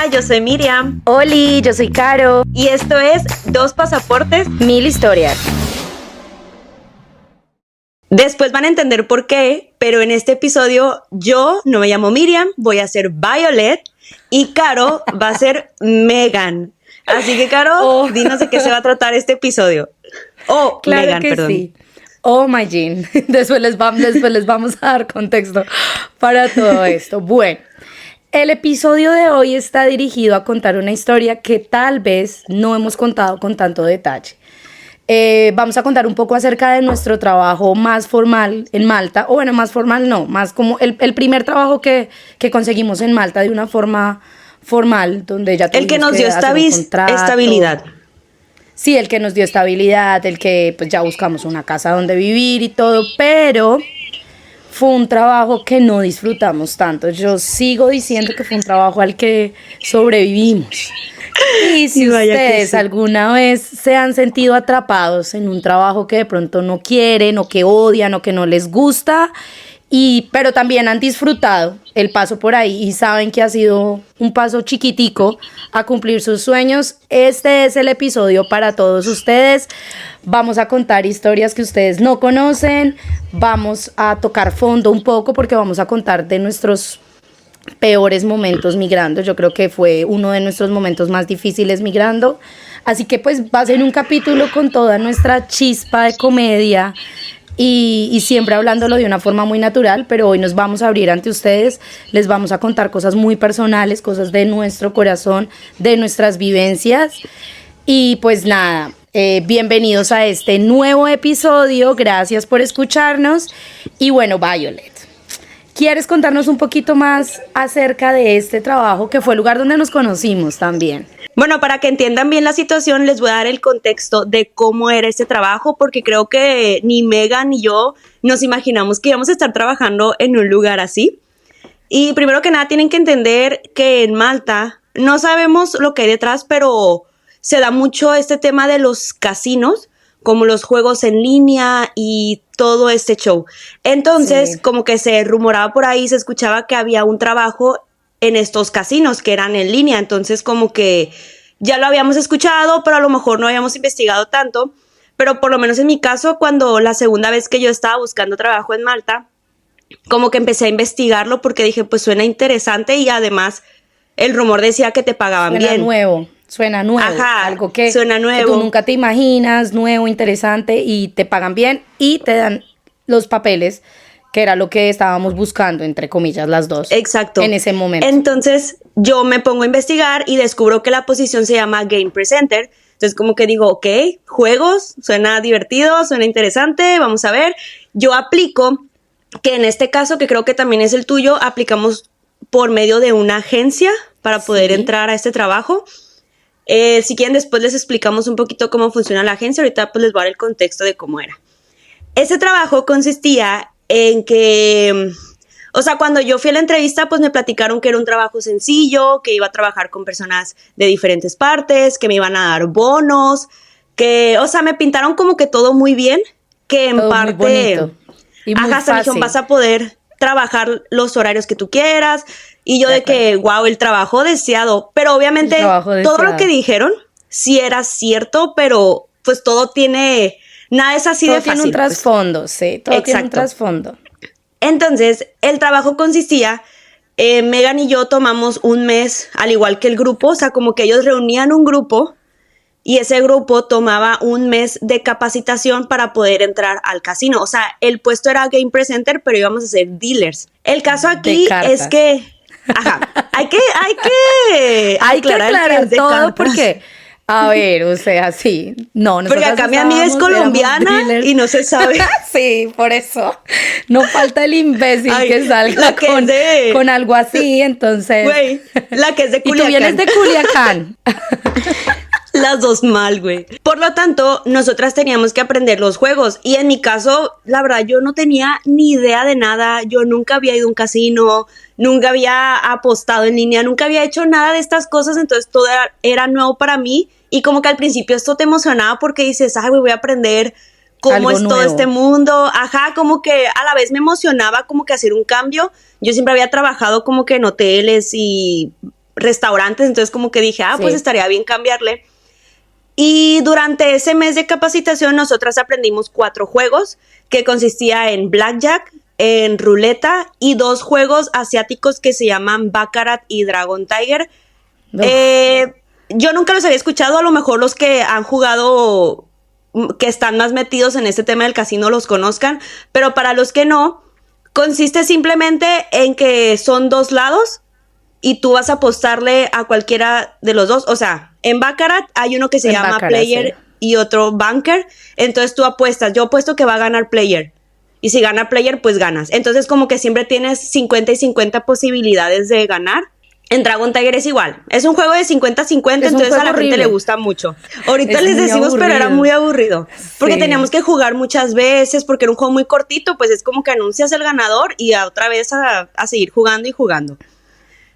yo soy Miriam. Oli, yo soy Caro. Y esto es Dos Pasaportes, Mil Historias. Después van a entender por qué, pero en este episodio yo no me llamo Miriam, voy a ser Violet y Caro va a ser Megan. Así que Caro, dinos de qué se va a tratar este episodio. Claro Megan, que perdón. Sí. My Jean. Después les vamos a dar contexto para todo esto. Bueno, el episodio de hoy está dirigido a contar una historia que tal vez no hemos contado con tanto detalle. Vamos a contar un poco acerca de nuestro trabajo más formal en Malta, o bueno, más formal no, más como el primer trabajo que conseguimos en Malta de una forma formal, donde ya tuvimos el que nos dio estabilidad. Sí, el que nos dio estabilidad, el que pues ya buscamos una casa donde vivir y todo, pero fue un trabajo que no disfrutamos tanto. Yo sigo diciendo que fue un trabajo al que sobrevivimos. Y si ustedes alguna vez se han sentido atrapados en un trabajo que de pronto no quieren o que odian o que no les gusta, pero también han disfrutado el paso por ahí y saben que ha sido un paso chiquitico a cumplir sus sueños, este es el episodio para todos ustedes. Vamos a contar historias que ustedes no conocen, vamos a tocar fondo un poco porque vamos a contar de nuestros peores momentos migrando. Yo creo que fue uno de nuestros momentos más difíciles migrando, así que pues va a ser un capítulo con toda nuestra chispa de comedia y siempre hablándolo de una forma muy natural, pero hoy nos vamos a abrir ante ustedes, les vamos a contar cosas muy personales, cosas de nuestro corazón, de nuestras vivencias y pues nada, bienvenidos a este nuevo episodio, gracias por escucharnos y bueno, Violet, ¿quieres contarnos un poquito más acerca de este trabajo que fue el lugar donde nos conocimos también? Bueno, para que entiendan bien la situación, les voy a dar el contexto de cómo era este trabajo, porque creo que ni Megan ni yo nos imaginamos que íbamos a estar trabajando en un lugar así. Y primero que nada tienen que entender que en Malta no sabemos lo que hay detrás, pero se da mucho este tema de los casinos, como los juegos en línea y todo este show. Entonces, sí, como que se rumoraba por ahí, se escuchaba que había un trabajo en estos casinos que eran en línea. Entonces, como que ya lo habíamos escuchado, pero a lo mejor no habíamos investigado tanto. Pero por lo menos en mi caso, cuando la segunda vez que yo estaba buscando trabajo en Malta, como que empecé a investigarlo porque dije, pues suena interesante y además el rumor decía que te pagaban bien. Suena nuevo, ajá, algo que, suena nuevo, que tú nunca te imaginas, nuevo, interesante y te pagan bien y te dan los papeles, que era lo que estábamos buscando, entre comillas, las dos. Exacto. En ese momento. Entonces yo me pongo a investigar y descubro que la posición se llama Game Presenter. Entonces como que digo, ok, juegos, suena divertido, suena interesante, vamos a ver. Yo aplico, que en este caso, que creo que también es el tuyo, aplicamos por medio de una agencia para poder entrar a este trabajo. Si quieren, después les explicamos un poquito cómo funciona la agencia. Ahorita pues les voy a dar el contexto de cómo era. Ese trabajo consistía en que, o sea, cuando yo fui a la entrevista, pues me platicaron que era un trabajo sencillo, que iba a trabajar con personas de diferentes partes, que me iban a dar bonos, que, o sea, me pintaron como que todo muy bien, que en todo parte, muy bonito y muy fácil. Me dijeron, vas a poder trabajar los horarios que tú quieras, y yo de que, wow, el trabajo deseado, pero obviamente todo lo que dijeron sí era cierto, pero pues todo tiene, nada es así todo de fácil. Tiene un trasfondo, pues. Sí, todo tiene un trasfondo. Entonces, el trabajo consistía, Megan y yo tomamos un mes, al igual que el grupo, o sea, como que ellos reunían un grupo y ese grupo tomaba un mes de capacitación para poder entrar al casino. O sea, el puesto era Game Presenter, pero íbamos a ser dealers. El caso aquí es que, hay que aclarar todo porque, a ver, o sea, sí, no. Porque acá mi amiga es colombiana y no se sabe. Sí, por eso. No falta el imbécil que salga con algo así, entonces. Güey, la que es de Culiacán. Y tú vienes de Culiacán. Las dos mal, güey. Por lo tanto, nosotras teníamos que aprender los juegos. Y en mi caso, la verdad, yo no tenía ni idea de nada. Yo nunca había ido a un casino, nunca había apostado en línea, nunca había hecho nada de estas cosas. Entonces todo era nuevo para mí. Y como que al principio esto te emocionaba porque dices, ay, güey, voy a aprender cómo algo es nuevo. Todo este mundo. Ajá, como que a la vez me emocionaba como que hacer un cambio. Yo siempre había trabajado como que en hoteles y restaurantes, entonces como que dije, Sí. pues estaría bien cambiarle. Y durante ese mes de capacitación nosotras aprendimos 4 juegos que consistía en blackjack, en ruleta y 2 juegos asiáticos que se llaman Baccarat y Dragon Tiger. Uf. Yo nunca los había escuchado, a lo mejor los que han jugado, que están más metidos en este tema del casino los conozcan, pero para los que no, consiste simplemente en que son 2 lados y tú vas a apostarle a cualquiera de los dos. O sea, en Baccarat hay uno que se En llama Baccarat, Player sí. y otro Banker. Entonces tú apuestas. Yo apuesto que va a ganar Player. Y si gana Player, pues ganas. Entonces como que siempre tienes 50 y 50 posibilidades de ganar. En Dragon Tiger es igual. Es un juego de 50-50, Es un entonces a juego la gente horrible. le gusta mucho. Ahorita Es les muy decimos, pero era aburrido. muy aburrido. Porque Sí. teníamos que jugar muchas veces, porque era un juego muy cortito, pues es como que anuncias el ganador y a otra vez a seguir jugando y jugando.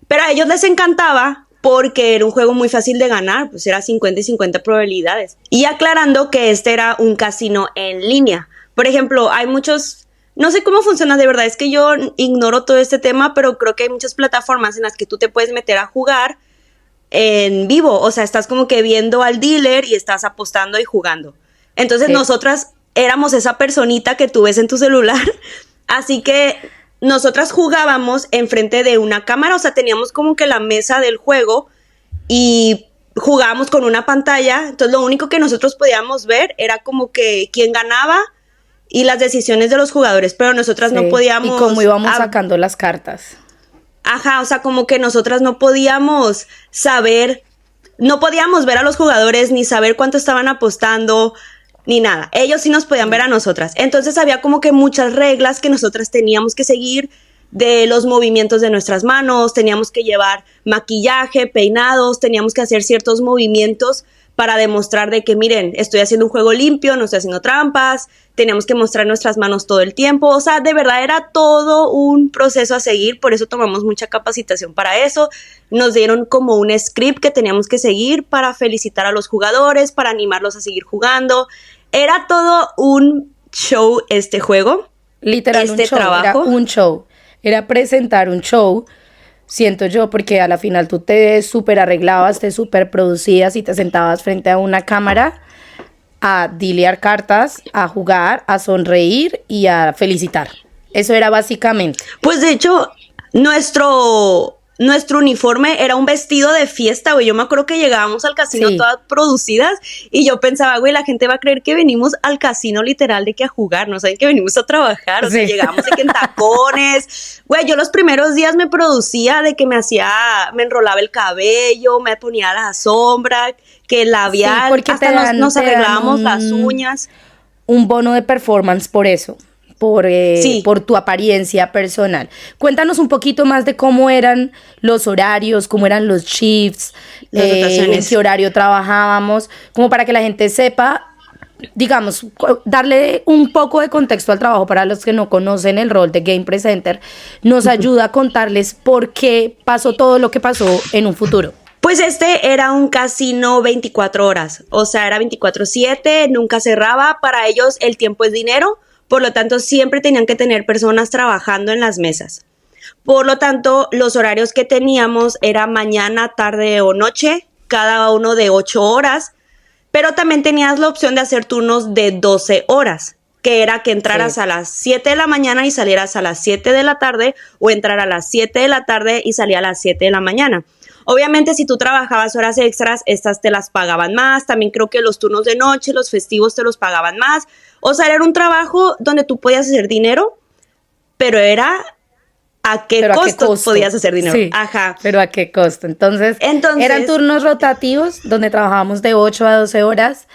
Pero a ellos les encantaba porque era un juego muy fácil de ganar, pues era 50 y 50 probabilidades. Y aclarando que este era un casino en línea. Por ejemplo, hay muchos, no sé cómo funciona de verdad, es que yo ignoro todo este tema, pero creo que hay muchas plataformas en las que tú te puedes meter a jugar en vivo. O sea, estás como que viendo al dealer y estás apostando y jugando. Entonces Sí. nosotras éramos esa personita que tú ves en tu celular. Así que nosotras jugábamos enfrente de una cámara, o sea, teníamos como que la mesa del juego y jugábamos con una pantalla, entonces lo único que nosotros podíamos ver era como que quién ganaba y las decisiones de los jugadores, pero nosotras no Sí. podíamos... Y cómo íbamos sacando las cartas. Ajá, o sea, como que nosotras no podíamos saber, no podíamos ver a los jugadores ni saber cuánto estaban apostando, ni nada. Ellos sí nos podían ver a nosotras. Entonces había como que muchas reglas que nosotras teníamos que seguir de los movimientos de nuestras manos, teníamos que llevar maquillaje, peinados, teníamos que hacer ciertos movimientos para demostrar de que, miren, estoy haciendo un juego limpio, no estoy haciendo trampas, teníamos que mostrar nuestras manos todo el tiempo, o sea, de verdad era todo un proceso a seguir, por eso tomamos mucha capacitación para eso, nos dieron como un script que teníamos que seguir para felicitar a los jugadores, para animarlos a seguir jugando, era todo un show este juego, Literal, este un show. trabajo. Era un show. Era presentar un show, siento yo, porque a la final tú te súper arreglabas, te súper producías y te sentabas frente a una cámara a dilear cartas, a jugar, a sonreír y a felicitar. Eso era básicamente. Pues de hecho, nuestro uniforme era un vestido de fiesta, güey. Yo me acuerdo que llegábamos al casino Sí. todas producidas y yo pensaba, güey, la gente va a creer que venimos al casino literal de que a jugar, no saben que venimos a trabajar. O sea, Sí. llegábamos de que en tacones. Güey, yo los primeros días me producía de que me enrolaba el cabello, me ponía la sombra, que el labial, Sí, porque hasta te dan- nos te dan arreglábamos un- las uñas. Un bono de performance por eso, Sí. por tu apariencia personal. Cuéntanos un poquito más de cómo eran los horarios, cómo eran los shifts, Las en rotaciones. qué horario trabajábamos, como para que la gente sepa, digamos, darle un poco de contexto al trabajo para los que no conocen el rol de Game Presenter, nos ayuda a contarles por qué pasó todo lo que pasó en un futuro. Pues este era un casino 24 horas, o sea, era 24/7, nunca cerraba, para ellos el tiempo es dinero, por lo tanto siempre tenían que tener personas trabajando en las mesas. Por lo tanto, los horarios que teníamos era mañana, tarde o noche, cada uno de 8 horas, pero también tenías la opción de hacer turnos de 12 horas, que era que entraras Sí. a las 7 de la mañana y salieras a las 7 de la tarde, o entrar a las 7 de la tarde y salir a las 7 de la mañana. Obviamente, si tú trabajabas horas extras, estas te las pagaban más. También creo que los turnos de noche, los festivos te los pagaban más. O sea, era un trabajo donde tú podías hacer dinero, pero era a qué Pero costo podías hacer dinero. Sí, Ajá. pero a qué costo. Entonces, eran turnos rotativos donde trabajábamos de 8 a 12 horas.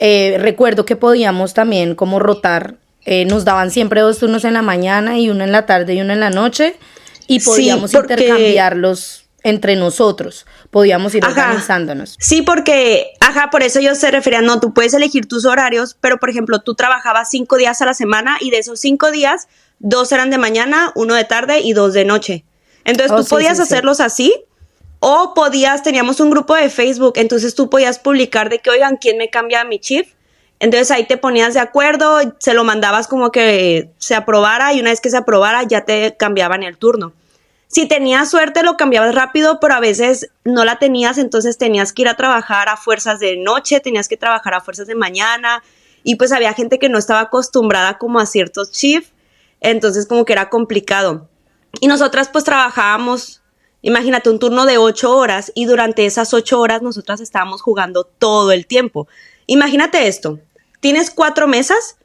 Recuerdo que podíamos también como rotar. Nos daban siempre 2 turnos en la mañana y uno en la tarde y uno en la noche. Y podíamos porque- intercambiarlos entre nosotros. Podíamos ir Ajá. organizándonos. Sí, porque, por eso ellos se referían, no, tú puedes elegir tus horarios, pero por ejemplo, tú trabajabas 5 días a la semana y de esos 5 días, 2 eran de mañana, 1 de tarde y 2 de noche. Entonces tú Sí, podías sí, sí. hacerlos así, o teníamos un grupo de Facebook, entonces tú podías publicar de que, oigan, ¿quién me cambia mi shift? Entonces ahí te ponías de acuerdo, se lo mandabas como que se aprobara y una vez que se aprobara ya te cambiaban el turno. Si tenías suerte lo cambiabas rápido, pero a veces no la tenías, entonces tenías que ir a trabajar a fuerzas de noche, tenías que trabajar a fuerzas de mañana, y pues había gente que no estaba acostumbrada como a ciertos shifts, entonces como que era complicado. Y nosotras pues trabajábamos, imagínate, un turno de 8 horas, y durante esas 8 horas nosotras estábamos jugando todo el tiempo. Imagínate esto, tienes 4 mesas,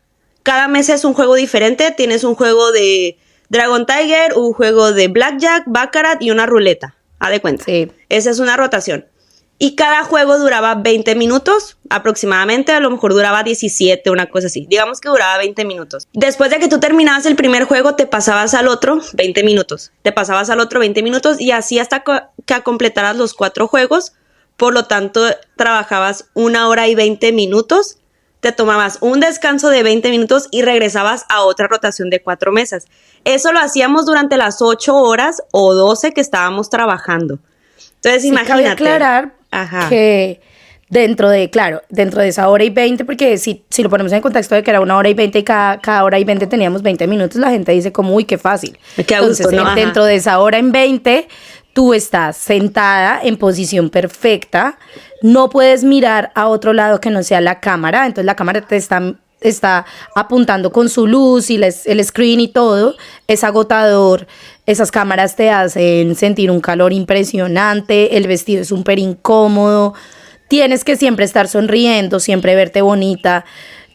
cada mesa es un juego diferente, tienes un juego de Dragon Tiger, un juego de Blackjack, Baccarat y una ruleta. Haz de cuenta. Sí. Esa es una rotación. Y cada juego duraba 20 minutos aproximadamente, a lo mejor duraba 17, una cosa así. Digamos que duraba 20 minutos. Después de que tú terminabas el primer juego, te pasabas al otro 20 minutos. Te pasabas al otro 20 minutos y así hasta que completaras los 4 juegos. Por lo tanto, trabajabas 1 hora y 20 minutos. Te tomabas un descanso de 20 minutos y regresabas a otra rotación de 4 mesas. Eso lo hacíamos durante las 8 horas o 12 que estábamos trabajando. Entonces, sí, imagínate. Cabe aclarar que dentro de esa hora y 20, porque si lo ponemos en el contexto de que era 1 hora y 20 y cada hora y 20 teníamos 20 minutos, la gente dice como, uy, qué fácil. Qué gusto, entonces, ¿no? Dentro de esa hora en 20, tú estás sentada en posición perfecta, no puedes mirar a otro lado que no sea la cámara, entonces la cámara te está apuntando con su luz y el screen y todo, es agotador, esas cámaras te hacen sentir un calor impresionante, el vestido es súper incómodo, tienes que siempre estar sonriendo, siempre verte bonita,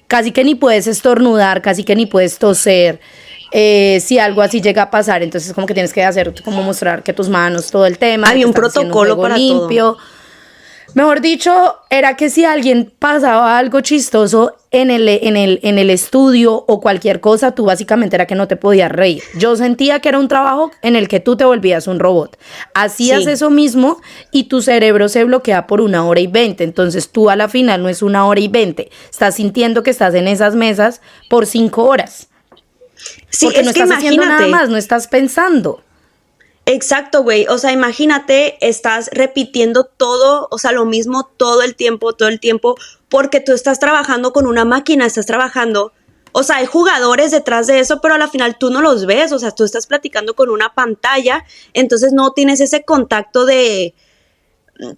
casi que ni puedes estornudar, casi que ni puedes toser. Si algo así llega a pasar, entonces como que tienes que hacer, como mostrar que tus manos, todo el tema. Había un protocolo para limpio. Todo. Mejor dicho, era que si alguien pasaba algo chistoso en el estudio o cualquier cosa, tú básicamente era que no te podías reír. Yo sentía que era un trabajo en el que tú te volvías un robot. Hacías eso mismo y tu cerebro se bloquea por 1 hora y 20. Entonces tú a la final no es 1 hora y 20. Estás sintiendo que estás en esas mesas por 5 horas. Sí, porque no estás haciendo nada más, no estás pensando. Exacto, güey. O sea, imagínate, estás repitiendo todo, o sea, lo mismo todo el tiempo, porque tú estás trabajando con una máquina, estás trabajando. O sea, hay jugadores detrás de eso, pero a la final tú no los ves. O sea, tú estás platicando con una pantalla, entonces no tienes ese contacto de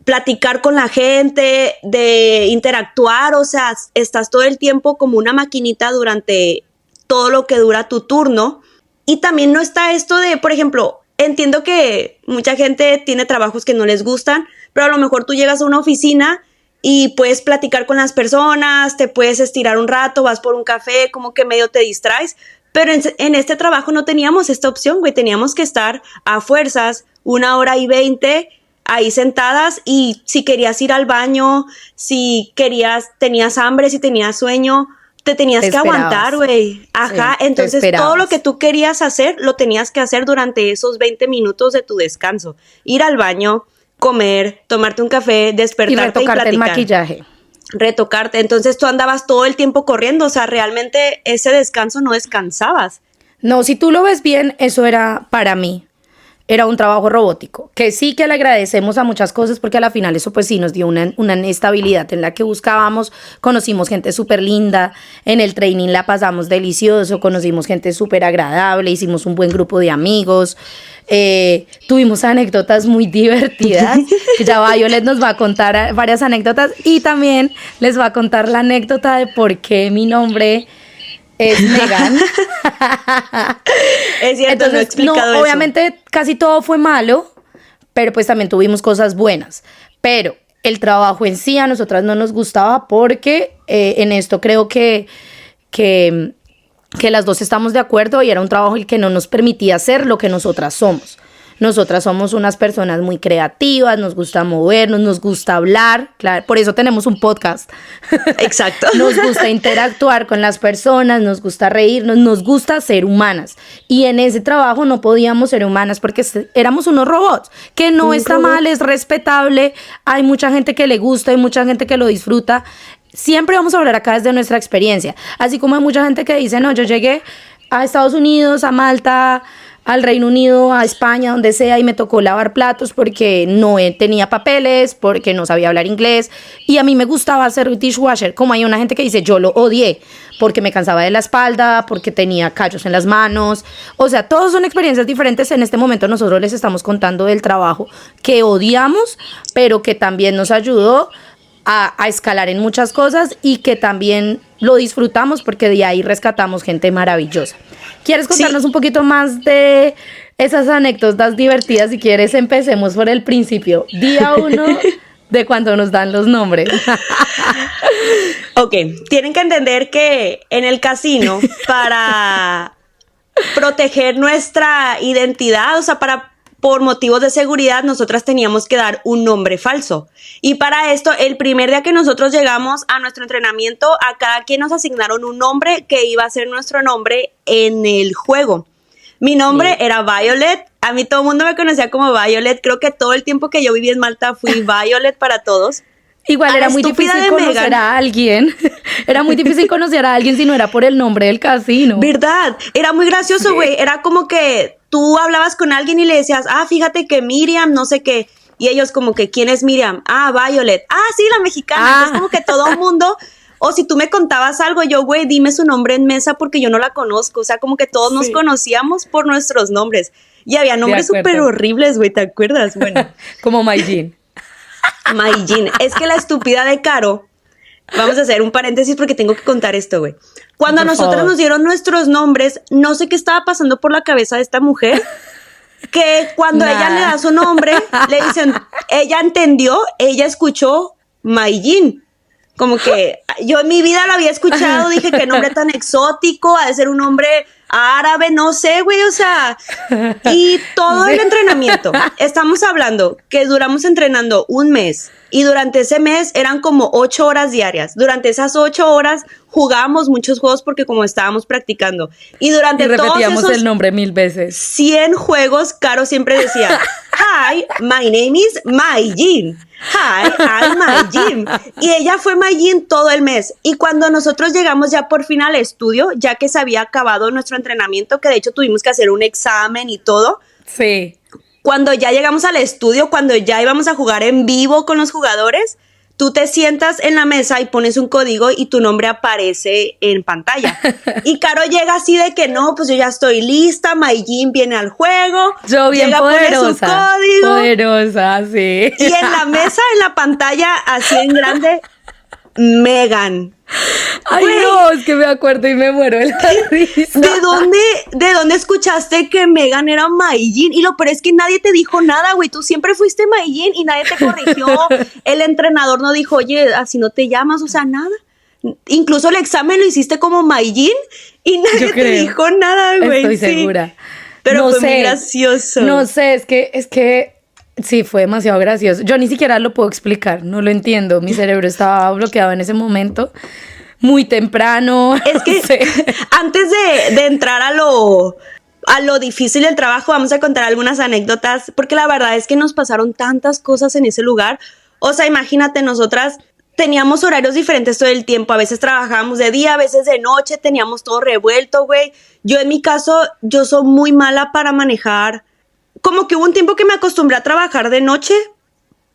platicar con la gente, de interactuar. O sea, estás todo el tiempo como una maquinita durante todo lo que dura tu turno. Y también no está esto de, por ejemplo, entiendo que mucha gente tiene trabajos que no les gustan, pero a lo mejor tú llegas a una oficina y puedes platicar con las personas, te puedes estirar un rato, vas por un café, como que medio te distraes, pero en este trabajo no teníamos esta opción, güey, teníamos que estar a fuerzas 1 hora y 20 ahí sentadas, y si querías ir al baño, si tenías hambre, si tenías sueño, te tenías que aguantar, güey. Ajá, sí, entonces todo lo que tú querías hacer, lo tenías que hacer durante esos 20 minutos de tu descanso. Ir al baño, comer, tomarte un café, despertarte y platicar. El maquillaje. Retocarte. Entonces tú andabas todo el tiempo corriendo, o sea, realmente ese descanso no descansabas. No, si tú lo ves bien, eso era para mí. Era un trabajo robótico, que sí que le agradecemos a muchas cosas, porque a la final eso pues sí nos dio una estabilidad en la que buscábamos, conocimos gente súper linda, en el training la pasamos delicioso, conocimos gente súper agradable, hicimos un buen grupo de amigos, tuvimos anécdotas muy divertidas, ya Violet nos va a contar varias anécdotas y también les va a contar la anécdota de por qué mi nombre es Megan. Es cierto. Entonces, no he explicado eso. Obviamente casi todo fue malo, pero pues también tuvimos cosas buenas. Pero el trabajo en sí a nosotras no nos gustaba, porque en esto creo que las dos estamos de acuerdo, y era un trabajo el que no nos permitía ser lo que nosotras somos. Nosotras somos unas personas muy creativas, nos gusta movernos, nos gusta hablar, claro, por eso tenemos un podcast. Exacto. Nos gusta interactuar con las personas, nos gusta reírnos, nos gusta ser humanas. Y en ese trabajo no podíamos ser humanas porque éramos unos robots, que no está mal, es respetable, hay mucha gente que le gusta, hay mucha gente que lo disfruta. Siempre vamos a hablar acá desde nuestra experiencia, así como hay mucha gente que dice, no, yo llegué a Estados Unidos, a Malta, al Reino Unido, a España, donde sea, y me tocó lavar platos porque no tenía papeles, porque no sabía hablar inglés, y a mí me gustaba hacer dishwasher, como hay una gente que dice, yo lo odié, porque me cansaba de la espalda, porque tenía callos en las manos, o sea, todos son experiencias diferentes. En este momento nosotros les estamos contando del trabajo que odiamos, pero que también nos ayudó a escalar en muchas cosas y que también lo disfrutamos porque de ahí rescatamos gente maravillosa. ¿Quieres contarnos un poquito más de esas anécdotas divertidas? Si quieres, empecemos por el principio. Día 1 de cuando nos dan los nombres. Ok, tienen que entender que en el casino, para proteger nuestra identidad, o sea, por motivos de seguridad, nosotras teníamos que dar un nombre falso. Y para esto, el primer día que nosotros llegamos a nuestro entrenamiento, a cada quien nos asignaron un nombre que iba a ser nuestro nombre en el juego. Mi nombre era Violet. A mí todo el mundo me conocía como Violet. Creo que todo el tiempo que yo viví en Malta fui Violet para todos. Igual era muy difícil conocer a alguien. Era muy difícil conocer a alguien si no era por el nombre del casino. ¿Verdad? Era muy gracioso, güey. Era como que tú hablabas con alguien y le decías, fíjate que Miriam, no sé qué. Y ellos como que, ¿quién es Miriam? Violet. Sí, la mexicana. Entonces como que todo el mundo, o si tú me contabas algo, yo, güey, dime su nombre en mesa porque yo no la conozco. O sea, como que todos nos conocíamos por nuestros nombres. Y había nombres súper horribles, güey, ¿te acuerdas? Bueno. Como Maijin. Maijin. Es que la estúpida de Caro, vamos a hacer un paréntesis porque tengo que contar esto, güey. Cuando a nosotros nos dieron nuestros nombres, no sé qué estaba pasando por la cabeza de esta mujer, que cuando ella le da su nombre, le dicen, ella entendió, ella escuchó Maijin. Como que yo en mi vida lo había escuchado, dije, qué nombre tan exótico, ha de ser un nombre árabe, no sé, güey, o sea, y todo el entrenamiento, estamos hablando que duramos entrenando un mes, y durante ese mes eran como 8 horas diarias. Durante esas 8 horas jugábamos muchos juegos porque como estábamos practicando, y durante repetíamos todos esos el nombre 1000 veces. 100 juegos, Caro siempre decía, hi, my name is Maijin. Hi, I'm Maijin. Y ella fue Maijin todo el mes. Y cuando nosotros llegamos ya por fin al estudio, ya que se había acabado nuestro entrenamiento, que de hecho tuvimos que hacer un examen y todo. Sí. Cuando ya llegamos al estudio, cuando ya íbamos a jugar en vivo con los jugadores, tú te sientas en la mesa y pones un código y tu nombre aparece en pantalla. Y Caro llega así de que no, pues yo ya estoy lista, Maijin viene al juego. Yo bien llega, poderosa. pone su código. Poderosa, sí. Y en la mesa, en la pantalla, así en grande, Megan. Ay, Güey, no, es que me acuerdo y me muero de la risa. ¿De dónde escuchaste que Megan era Maijin? Y lo peor es que nadie te dijo nada, güey. Tú siempre fuiste Maijin y nadie te corrigió. El entrenador no dijo, oye, así no te llamas, o sea, nada. Incluso el examen lo hiciste como Maijin y nadie te dijo nada, güey. Estoy segura. Pero no fue sé, muy gracioso. No sé, es que sí, fue demasiado gracioso. Yo ni siquiera lo puedo explicar, no lo entiendo. Mi cerebro estaba bloqueado en ese momento. Muy temprano. Es que antes de entrar a lo difícil del trabajo, vamos a contar algunas anécdotas, porque la verdad es que nos pasaron tantas cosas en ese lugar. O sea, imagínate, nosotras teníamos horarios diferentes todo el tiempo. A veces trabajábamos de día, a veces de noche, teníamos todo revuelto, güey. Yo en mi caso, yo soy muy mala para manejar. Como que hubo un tiempo que me acostumbré a trabajar de noche,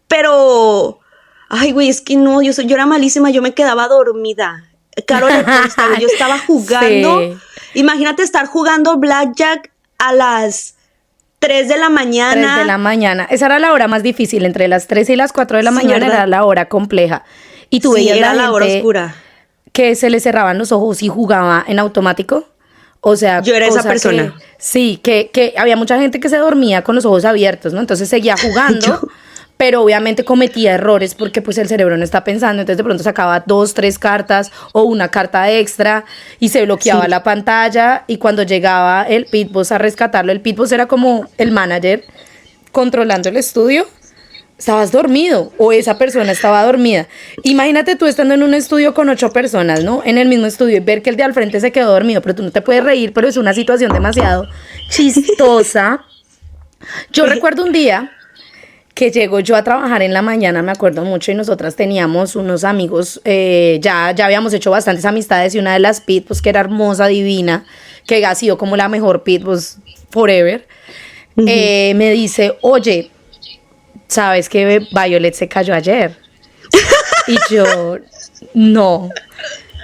pero ay, güey, es que no, yo era malísima, yo me quedaba dormida. Caro le consta, yo estaba jugando. Sí. Imagínate estar jugando blackjack a las 3 de la mañana. 3 de la mañana. Esa era la hora más difícil, entre las 3 y las 4 de la mañana, ¿verdad? Era la hora compleja. Y tú veías era la hora oscura. Que se le cerraban los ojos y jugaba en automático. O sea, yo era esa persona. Que había mucha gente que se dormía con los ojos abiertos, ¿no? Entonces seguía jugando, pero obviamente cometía errores porque pues el cerebro no está pensando. Entonces de pronto sacaba 2, 3 cartas o una carta extra y se bloqueaba la pantalla. Y cuando llegaba el Pit Boss a rescatarlo, el Pit Boss era como el manager controlando el estudio. Estabas dormido o esa persona estaba dormida. Imagínate tú estando en un estudio con 8 personas, ¿no? En el mismo estudio y ver que el de al frente se quedó dormido, pero tú no te puedes reír, pero es una situación demasiado chistosa. Yo recuerdo un día que llego yo a trabajar en la mañana, me acuerdo mucho, y nosotras teníamos unos amigos, ya habíamos hecho bastantes amistades, y una de las Pit, pues que era hermosa, divina, que ha sido como la mejor Pit, pues forever, me dice, oye, ¿sabes que Violet se cayó ayer? Y yo, no.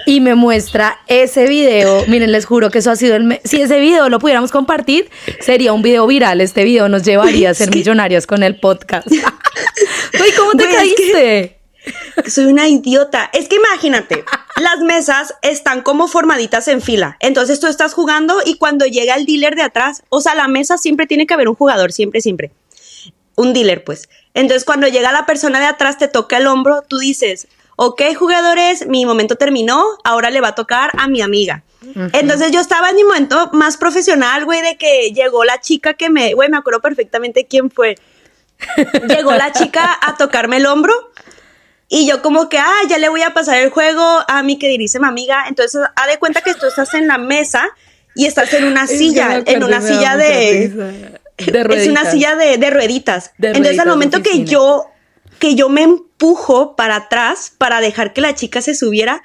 Y me muestra ese video. Miren, les juro que eso ha sido si ese video lo pudiéramos compartir, sería un video viral. Este video nos llevaría a ser millonarias con el podcast. Uy, ¿cómo te caíste? Soy una idiota. Es que imagínate, las mesas están como formaditas en fila. Entonces tú estás jugando y cuando llega el dealer de atrás, o sea, la mesa siempre tiene que haber un jugador, siempre. Un dealer, pues. Entonces cuando llega la persona de atrás, te toca el hombro, tú dices, ok, jugadores, mi momento terminó, ahora le va a tocar a mi amiga. Entonces yo estaba en mi momento más profesional, güey, de que llegó la chica me acuerdo perfectamente quién fue. Llegó la chica a tocarme el hombro y yo como que, ya le voy a pasar el juego a mi queridísima amiga. Entonces, haz de cuenta que tú estás en la mesa y estás en una silla, en una silla de es una silla de rueditas. Entonces, al momento que yo me empujo para atrás para dejar que la chica se subiera,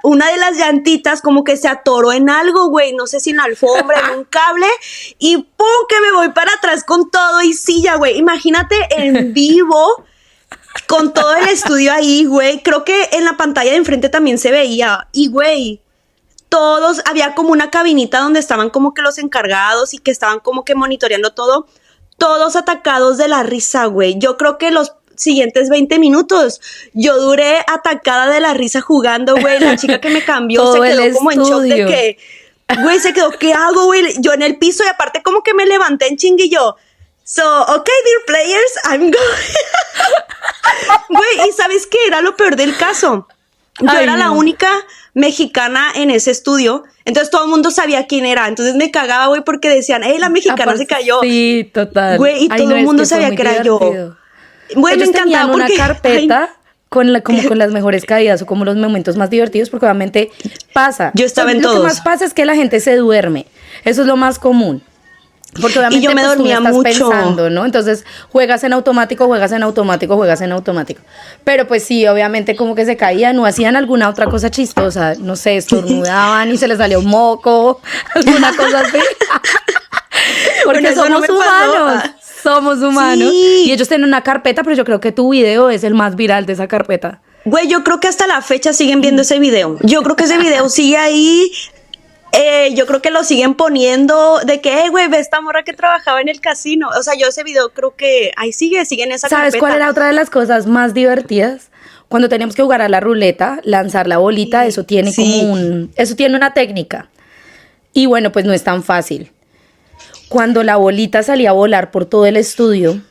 una de las llantitas como que se atoró en algo, güey, no sé si en la alfombra, en un cable, y ¡pum! Que me voy para atrás con todo y silla, güey. Imagínate en vivo, con todo el estudio ahí, güey. Creo que en la pantalla de enfrente también se veía, y güey, todos, había como una cabinita donde estaban como que los encargados y que estaban como que monitoreando todo, todos atacados de la risa, güey. Yo creo que los siguientes 20 minutos yo duré atacada de la risa jugando, güey. La chica que me cambió se quedó como en shock de que, güey, se quedó, ¿qué hago, güey? Yo en el piso y aparte como que me levanté en chinguillo. So, okay, dear players, I'm going. Güey, ¿y sabes qué era lo peor del caso? Yo era la única mexicana en ese estudio, entonces todo el mundo sabía quién era, entonces me cagaba, güey, porque decían, la mexicana se cayó. Sí, total. Güey, y todo el mundo sabía que era yo. Güey, me encantaba porque una carpeta con las mejores caídas o como los momentos más divertidos, porque obviamente pasa. Yo estaba en todos. Lo que más pasa es que la gente se duerme. Eso es lo más común. Porque obviamente y yo me dormía tú estás mucho pensando, ¿no? Entonces juegas en automático. Pero pues sí, obviamente como que se caían o hacían alguna otra cosa chistosa. No sé, estornudaban y se les salía un moco, alguna cosa así. Porque bueno, somos humanos. Somos humanos. Sí. Y ellos tienen una carpeta, pero yo creo que tu video es el más viral de esa carpeta. Güey, yo creo que hasta la fecha siguen viendo ese video. Yo creo que ese video sigue ahí. Yo creo que lo siguen poniendo de que, güey, ve esta morra que trabajaba en el casino. O sea, yo ese video creo que ahí sigue en esa carpeta. ¿Sabes cuál era otra de las cosas más divertidas? Cuando teníamos que jugar a la ruleta, lanzar la bolita, eso tiene eso tiene una técnica. Y bueno, pues no es tan fácil. Cuando la bolita salía a volar por todo el estudio,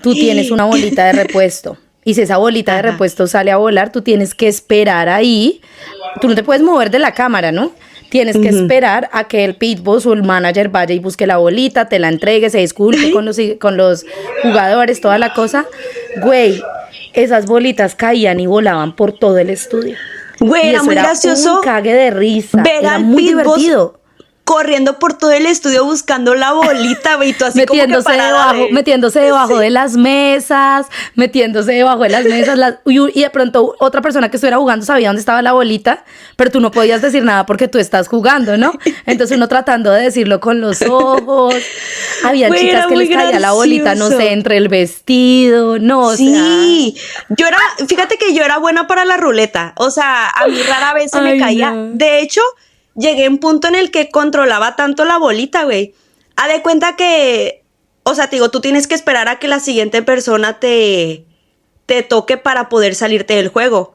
tú tienes una bolita de repuesto. Y si esa bolita de repuesto sale a volar, tú tienes que esperar ahí. Tú no te puedes mover de la cámara, ¿no? Tienes que esperar a que el pitboss o el manager vaya y busque la bolita, te la entregue, se disculpe con los jugadores, toda la cosa. Güey, esas bolitas caían y volaban por todo el estudio. Güey, era muy gracioso. Un cague de risa. Era muy divertido. Corriendo por todo el estudio buscando la bolita, güey, tú así metiéndose como que parada metiéndose debajo de las mesas, y de pronto otra persona que estuviera jugando sabía dónde estaba la bolita, pero tú no podías decir nada porque tú estás jugando, ¿no? Entonces uno tratando de decirlo con los ojos. Había chicas que les caía la bolita, no sé, entre el vestido, no, sí. O sea. Fíjate que yo era buena para la ruleta, o sea, a mí rara vez se me caía. No. De hecho, llegué a un punto en el que controlaba tanto la bolita, güey. Haz de cuenta que, o sea, te digo, tú tienes que esperar a que la siguiente persona te toque para poder salirte del juego.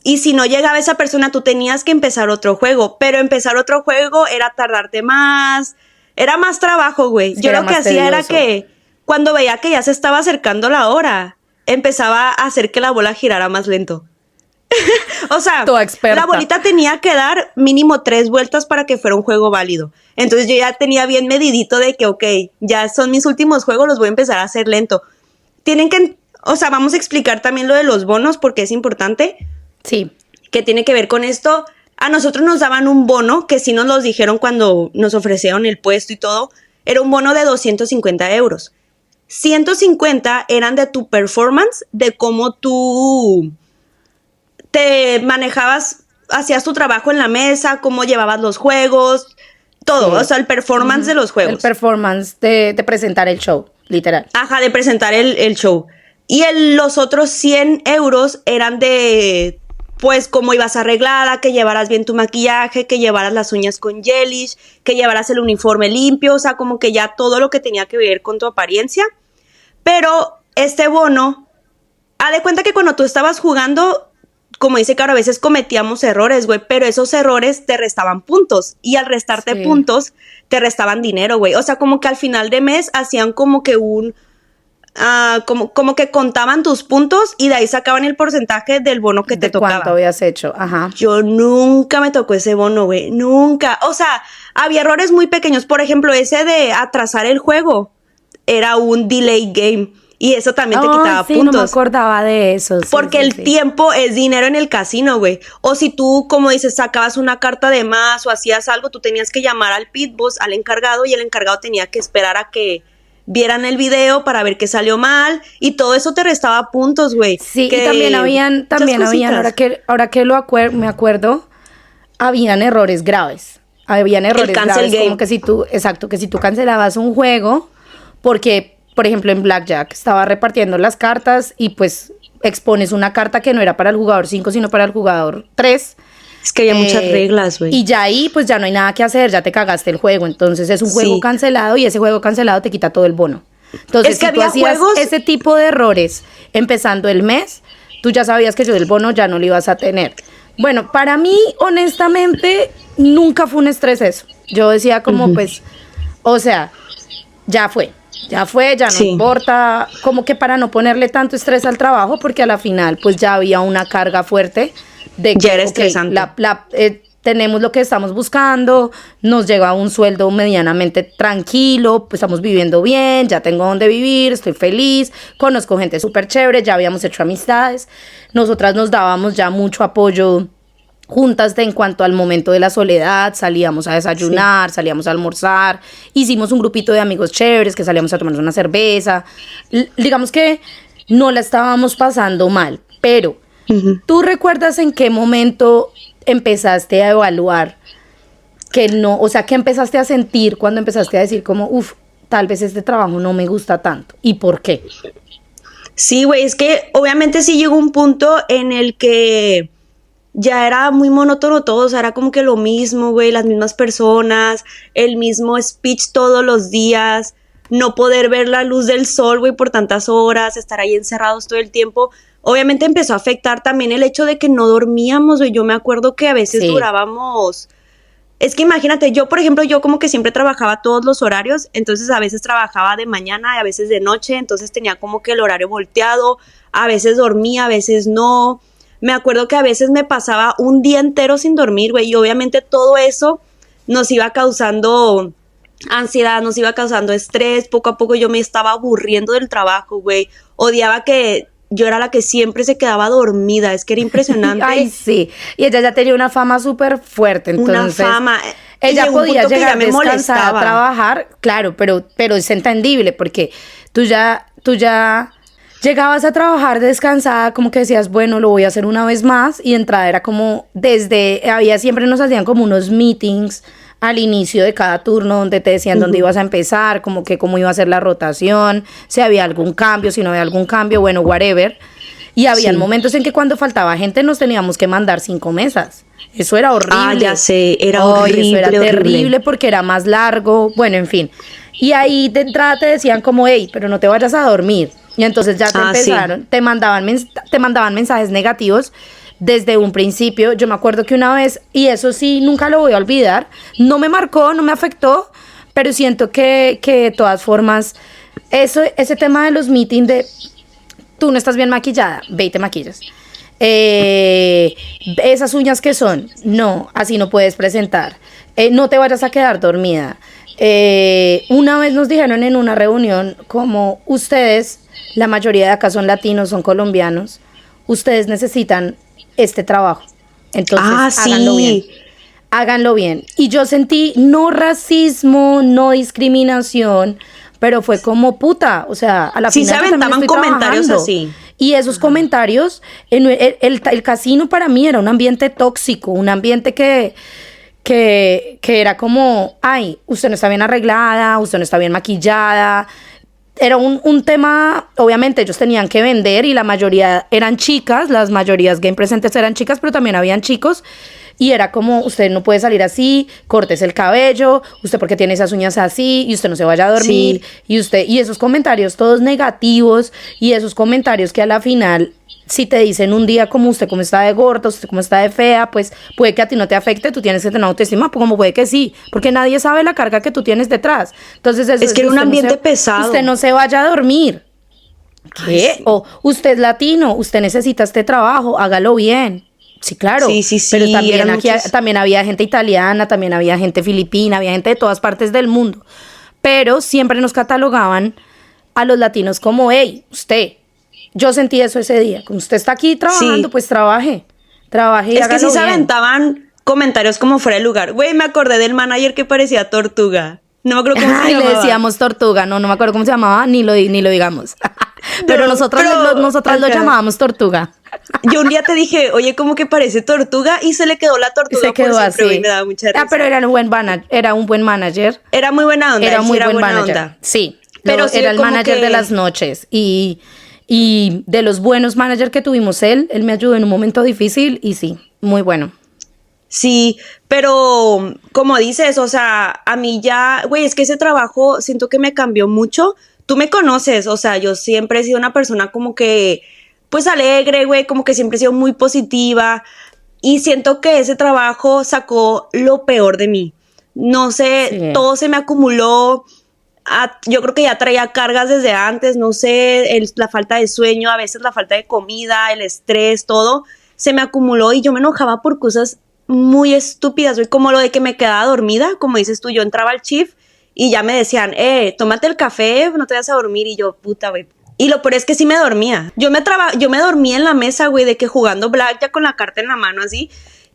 Y si no llegaba esa persona, tú tenías que empezar otro juego. Pero empezar otro juego era tardarte más. Era más trabajo, güey. Yo lo que hacía era que cuando veía que ya se estaba acercando la hora, empezaba a hacer que la bola girara más lento. O sea, la bolita tenía que dar mínimo 3 vueltas para que fuera un juego válido. Entonces yo ya tenía bien medidito de que, ok, ya son mis últimos juegos, los voy a empezar a hacer lento. Vamos a explicar también lo de los bonos porque es importante. Sí. Que tiene que ver con esto. A nosotros nos daban un bono que sí nos los dijeron cuando nos ofrecieron el puesto y todo. Era un bono de 250 euros. 150 eran de tu performance, de cómo tú te manejabas, hacías tu trabajo en la mesa, cómo llevabas los juegos, todo, Sí. o sea, el performance de los El juegos. performance de presentar el show, literal. Ajá, de presentar el show. Y los otros 100 euros eran de, pues, cómo ibas arreglada, que llevaras bien tu maquillaje, que llevaras las uñas con gelish, que llevaras el uniforme limpio, o sea, como que ya todo lo que tenía que ver con tu apariencia. Pero este bono, haz de cuenta que cuando tú estabas jugando, como dice Caro, a veces cometíamos errores, güey, pero esos errores te restaban puntos. Y al restarte Sí. puntos, te restaban dinero, güey. O sea, como que al final de mes hacían como que como que contaban tus puntos y de ahí sacaban el porcentaje del bono que te ¿De cuánto tocaba. habías hecho? Ajá. Yo nunca me tocó ese bono, güey, nunca. O sea, había errores muy pequeños. Por ejemplo, ese de atrasar el juego era un delay game y eso también te quitaba sí, puntos. no me acordaba de eso. Sí, Porque sí, el sí. tiempo es dinero en el casino, güey. O si tú, como dices, sacabas una carta de más o hacías algo, tú tenías que llamar al pit boss, al encargado, y el encargado tenía que esperar a que vieran el video para ver qué salió mal, y todo eso te restaba puntos, güey. Sí, Que y también habían, muchas cositas. ahora que me acuerdo, habían errores graves. Habían errores cancel graves, game. como que que si tú cancelabas un juego, porque, por ejemplo, en Blackjack estaba repartiendo las cartas y pues expones una carta que no era para el jugador 5, sino para el jugador 3. Es que había muchas reglas, güey. Y ya ahí, pues ya no hay nada que hacer, ya te cagaste el juego. Entonces es un juego Sí. cancelado y ese juego cancelado te quita todo el bono. Entonces, Es que si tú había hacías juegos- ese tipo de errores empezando el mes, tú ya sabías que yo del bono ya no lo ibas a tener. Bueno, para mí, honestamente, nunca fue un estrés eso. Yo decía como, pues, o sea, ya fue, ya no Sí. importa, como que para no ponerle tanto estrés al trabajo, porque a la final, pues ya había una carga fuerte de que, Ya era ok, estresante. tenemos lo que estamos buscando, nos llega un sueldo medianamente tranquilo, pues estamos viviendo bien, ya tengo donde vivir, estoy feliz, conozco gente súper chévere, ya habíamos hecho amistades, nosotras nos dábamos ya mucho apoyo juntas en cuanto al momento de la soledad, salíamos a desayunar, salíamos a almorzar, hicimos un grupito de amigos chéveres que salíamos a tomarnos una cerveza, digamos que no la estábamos pasando mal, pero ¿tú recuerdas en qué momento empezaste a evaluar que no, o sea, qué empezaste a sentir cuando empezaste a decir como, tal vez este trabajo no me gusta tanto? ¿Y por qué? Sí, güey, es que obviamente sí llegó un punto en el que ya era muy monótono todo, o sea, era como que lo mismo, güey, las mismas personas, el mismo speech todos los días, no poder ver la luz del sol, güey, por tantas horas, estar ahí encerrados todo el tiempo. Obviamente empezó a afectar también el hecho de que no dormíamos, güey. Yo me acuerdo que a veces Sí. durábamos... Es que imagínate, yo, por ejemplo, yo como que siempre trabajaba todos los horarios, entonces a veces trabajaba de mañana y a veces de noche, entonces tenía como que el horario volteado, a veces dormía, a veces no. Me acuerdo que a veces me pasaba un día entero sin dormir, güey, y obviamente todo eso nos iba causando ansiedad, nos iba causando estrés. Poco a poco yo me estaba aburriendo del trabajo, güey. Odiaba que yo era la que siempre se quedaba dormida, es que era impresionante. Ay, sí. Y ella ya tenía una fama súper fuerte, entonces... Una fama. Y Ella llegó un podía punto que ya llegar me descansada a molestaba. trabajar, claro, pero es entendible porque tú ya llegabas a trabajar descansada, como que decías, bueno, lo voy a hacer una vez más, y de entrada era como, siempre nos hacían como unos meetings al inicio de cada turno donde te decían dónde ibas a empezar, como que cómo iba a ser la rotación, si había algún cambio, si no había algún cambio, bueno, whatever. Y habían Sí. momentos en que cuando faltaba gente nos teníamos que mandar 5 mesas. Eso era horrible. Ah, ya sé, era Ay, horrible, eso era horrible. terrible porque era más largo, bueno, en fin. Y ahí de entrada te decían como, hey, pero no te vayas a dormir. Y entonces ya te Sí. empezaron, te mandaban mensajes negativos desde un principio. Yo me acuerdo que una vez, y eso sí, nunca lo voy a olvidar, no me marcó, no me afectó, pero siento que de todas formas, ese tema de los meetings de tú no estás bien maquillada, ve y te maquillas. Esas uñas que son, no, así no puedes presentar. No te vayas a quedar dormida. Una vez nos dijeron en una reunión, como ustedes, la mayoría de acá son latinos, son colombianos, ustedes necesitan este trabajo. Entonces, háganlo bien. Háganlo bien. Y yo sentí no racismo, no discriminación, pero fue como puta, o sea, a la Sí, final se yo también aventaban estoy comentarios trabajando. así. Y esos comentarios, el casino para mí era un ambiente tóxico, un ambiente que que era como, ay, usted no está bien arreglada, usted no está bien maquillada. Era un tema, obviamente ellos tenían que vender y la mayoría eran chicas, las mayorías game presentes eran chicas, pero también habían chicos. Y era como, usted no puede salir así, córtese el cabello, usted porque tiene esas uñas así, y usted no se vaya a dormir, sí. Y esos comentarios todos negativos, y esos comentarios que a la final, si te dicen un día como usted como está de gorda, usted como está de fea, pues puede que a ti no te afecte, tú tienes que tener autoestima, pues como puede que sí, porque nadie sabe la carga que tú tienes detrás. Entonces es que era un ambiente pesado. Usted no se vaya a dormir. ¿Qué? Ay, sí. O usted es latino, usted necesita este trabajo, hágalo bien. Sí, claro. Sí. Pero también aquí también había gente italiana, también había gente filipina, había gente de todas partes del mundo. Pero siempre nos catalogaban a los latinos como, hey, usted. Yo sentí eso ese día. Como usted está aquí trabajando, pues trabaje. Trabaje y hágalo bien. Es que sí se aventaban comentarios como fuera de lugar. Güey, me acordé del manager que parecía tortuga. No me acuerdo cómo se llamaba. Le decíamos tortuga, no me acuerdo cómo se llamaba, ni lo digamos. Pero nosotras lo llamábamos tortuga. Yo un día te dije, oye, como que parece tortuga, y se le quedó la tortuga se quedó por siempre, así. Y me daba mucha risa. Pero era un buen manager. Era muy buena onda. Era muy buen buena manager. Onda. Sí, pero era el manager de las noches. Y de los buenos managers que tuvimos, él me ayudó en un momento difícil y sí, muy bueno. Sí, pero como dices, o sea, a mí ya, güey, es que ese trabajo siento que me cambió mucho. Tú me conoces, o sea, yo siempre he sido una persona como que, pues alegre, güey, como que siempre he sido muy positiva, y siento que ese trabajo sacó lo peor de mí. No sé, sí. Todo se me acumuló. Yo creo que ya traía cargas desde antes, no sé, la falta de sueño, a veces la falta de comida, el estrés, todo se me acumuló y yo me enojaba por cosas muy estúpidas, güey, como lo de que me quedaba dormida, como dices tú, yo entraba al shift y ya me decían, tómate el café, no te vas a dormir, y yo, puta, güey. Y lo peor es que sí me dormía. Yo me dormía en la mesa, güey, de que jugando blackjack con la carta en la mano así.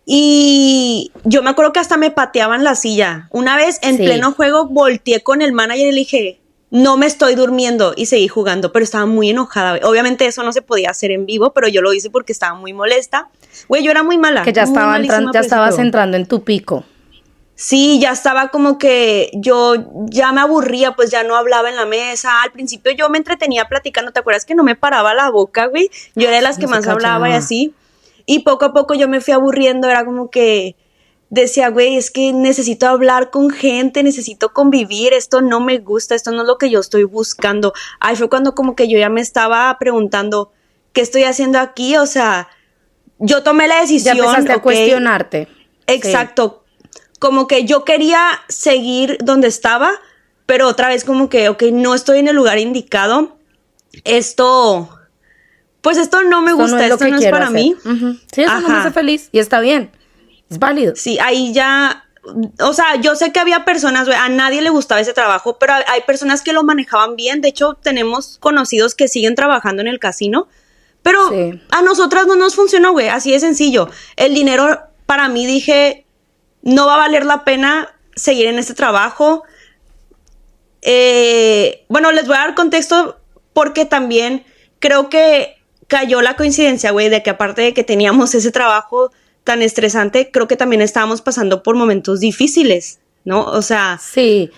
Y yo me acuerdo que hasta me pateaban la silla. Una vez en pleno juego volteé con el manager y le dije, no me estoy durmiendo, y seguí jugando, pero estaba muy enojada, güey. Obviamente eso no se podía hacer en vivo, pero yo lo hice porque estaba muy molesta. Güey, yo era muy mala. Que ya estabas entrando en tu pico. Sí, ya estaba como que yo ya me aburría, pues ya no hablaba en la mesa. Al principio yo me entretenía platicando, ¿te acuerdas que no me paraba la boca, güey? Yo era de las que más hablaba y así. Y poco a poco yo me fui aburriendo, era como que decía, güey, es que necesito hablar con gente, necesito convivir, esto no me gusta, esto no es lo que yo estoy buscando. Ahí fue cuando como que yo ya me estaba preguntando, ¿qué estoy haciendo aquí? O sea, yo tomé la decisión. Ya empezaste a cuestionarte. Exacto. Sí. Como que yo quería seguir donde estaba, pero otra vez como que, no estoy en el lugar indicado. Esto no me gusta, esto no es para mí. Sí, eso no me hace feliz y está bien, es válido. Sí, ahí ya, o sea, yo sé que había personas, güey, a nadie le gustaba ese trabajo, pero hay personas que lo manejaban bien. De hecho, tenemos conocidos que siguen trabajando en el casino, pero a nosotras no nos funcionó, güey, así de sencillo. El dinero, para mí, dije, no va a valer la pena seguir en este trabajo. Bueno, les voy a dar contexto porque también creo que cayó la coincidencia, güey, de que aparte de que teníamos ese trabajo tan estresante, creo que también estábamos pasando por momentos difíciles, ¿no? O sea... Sí,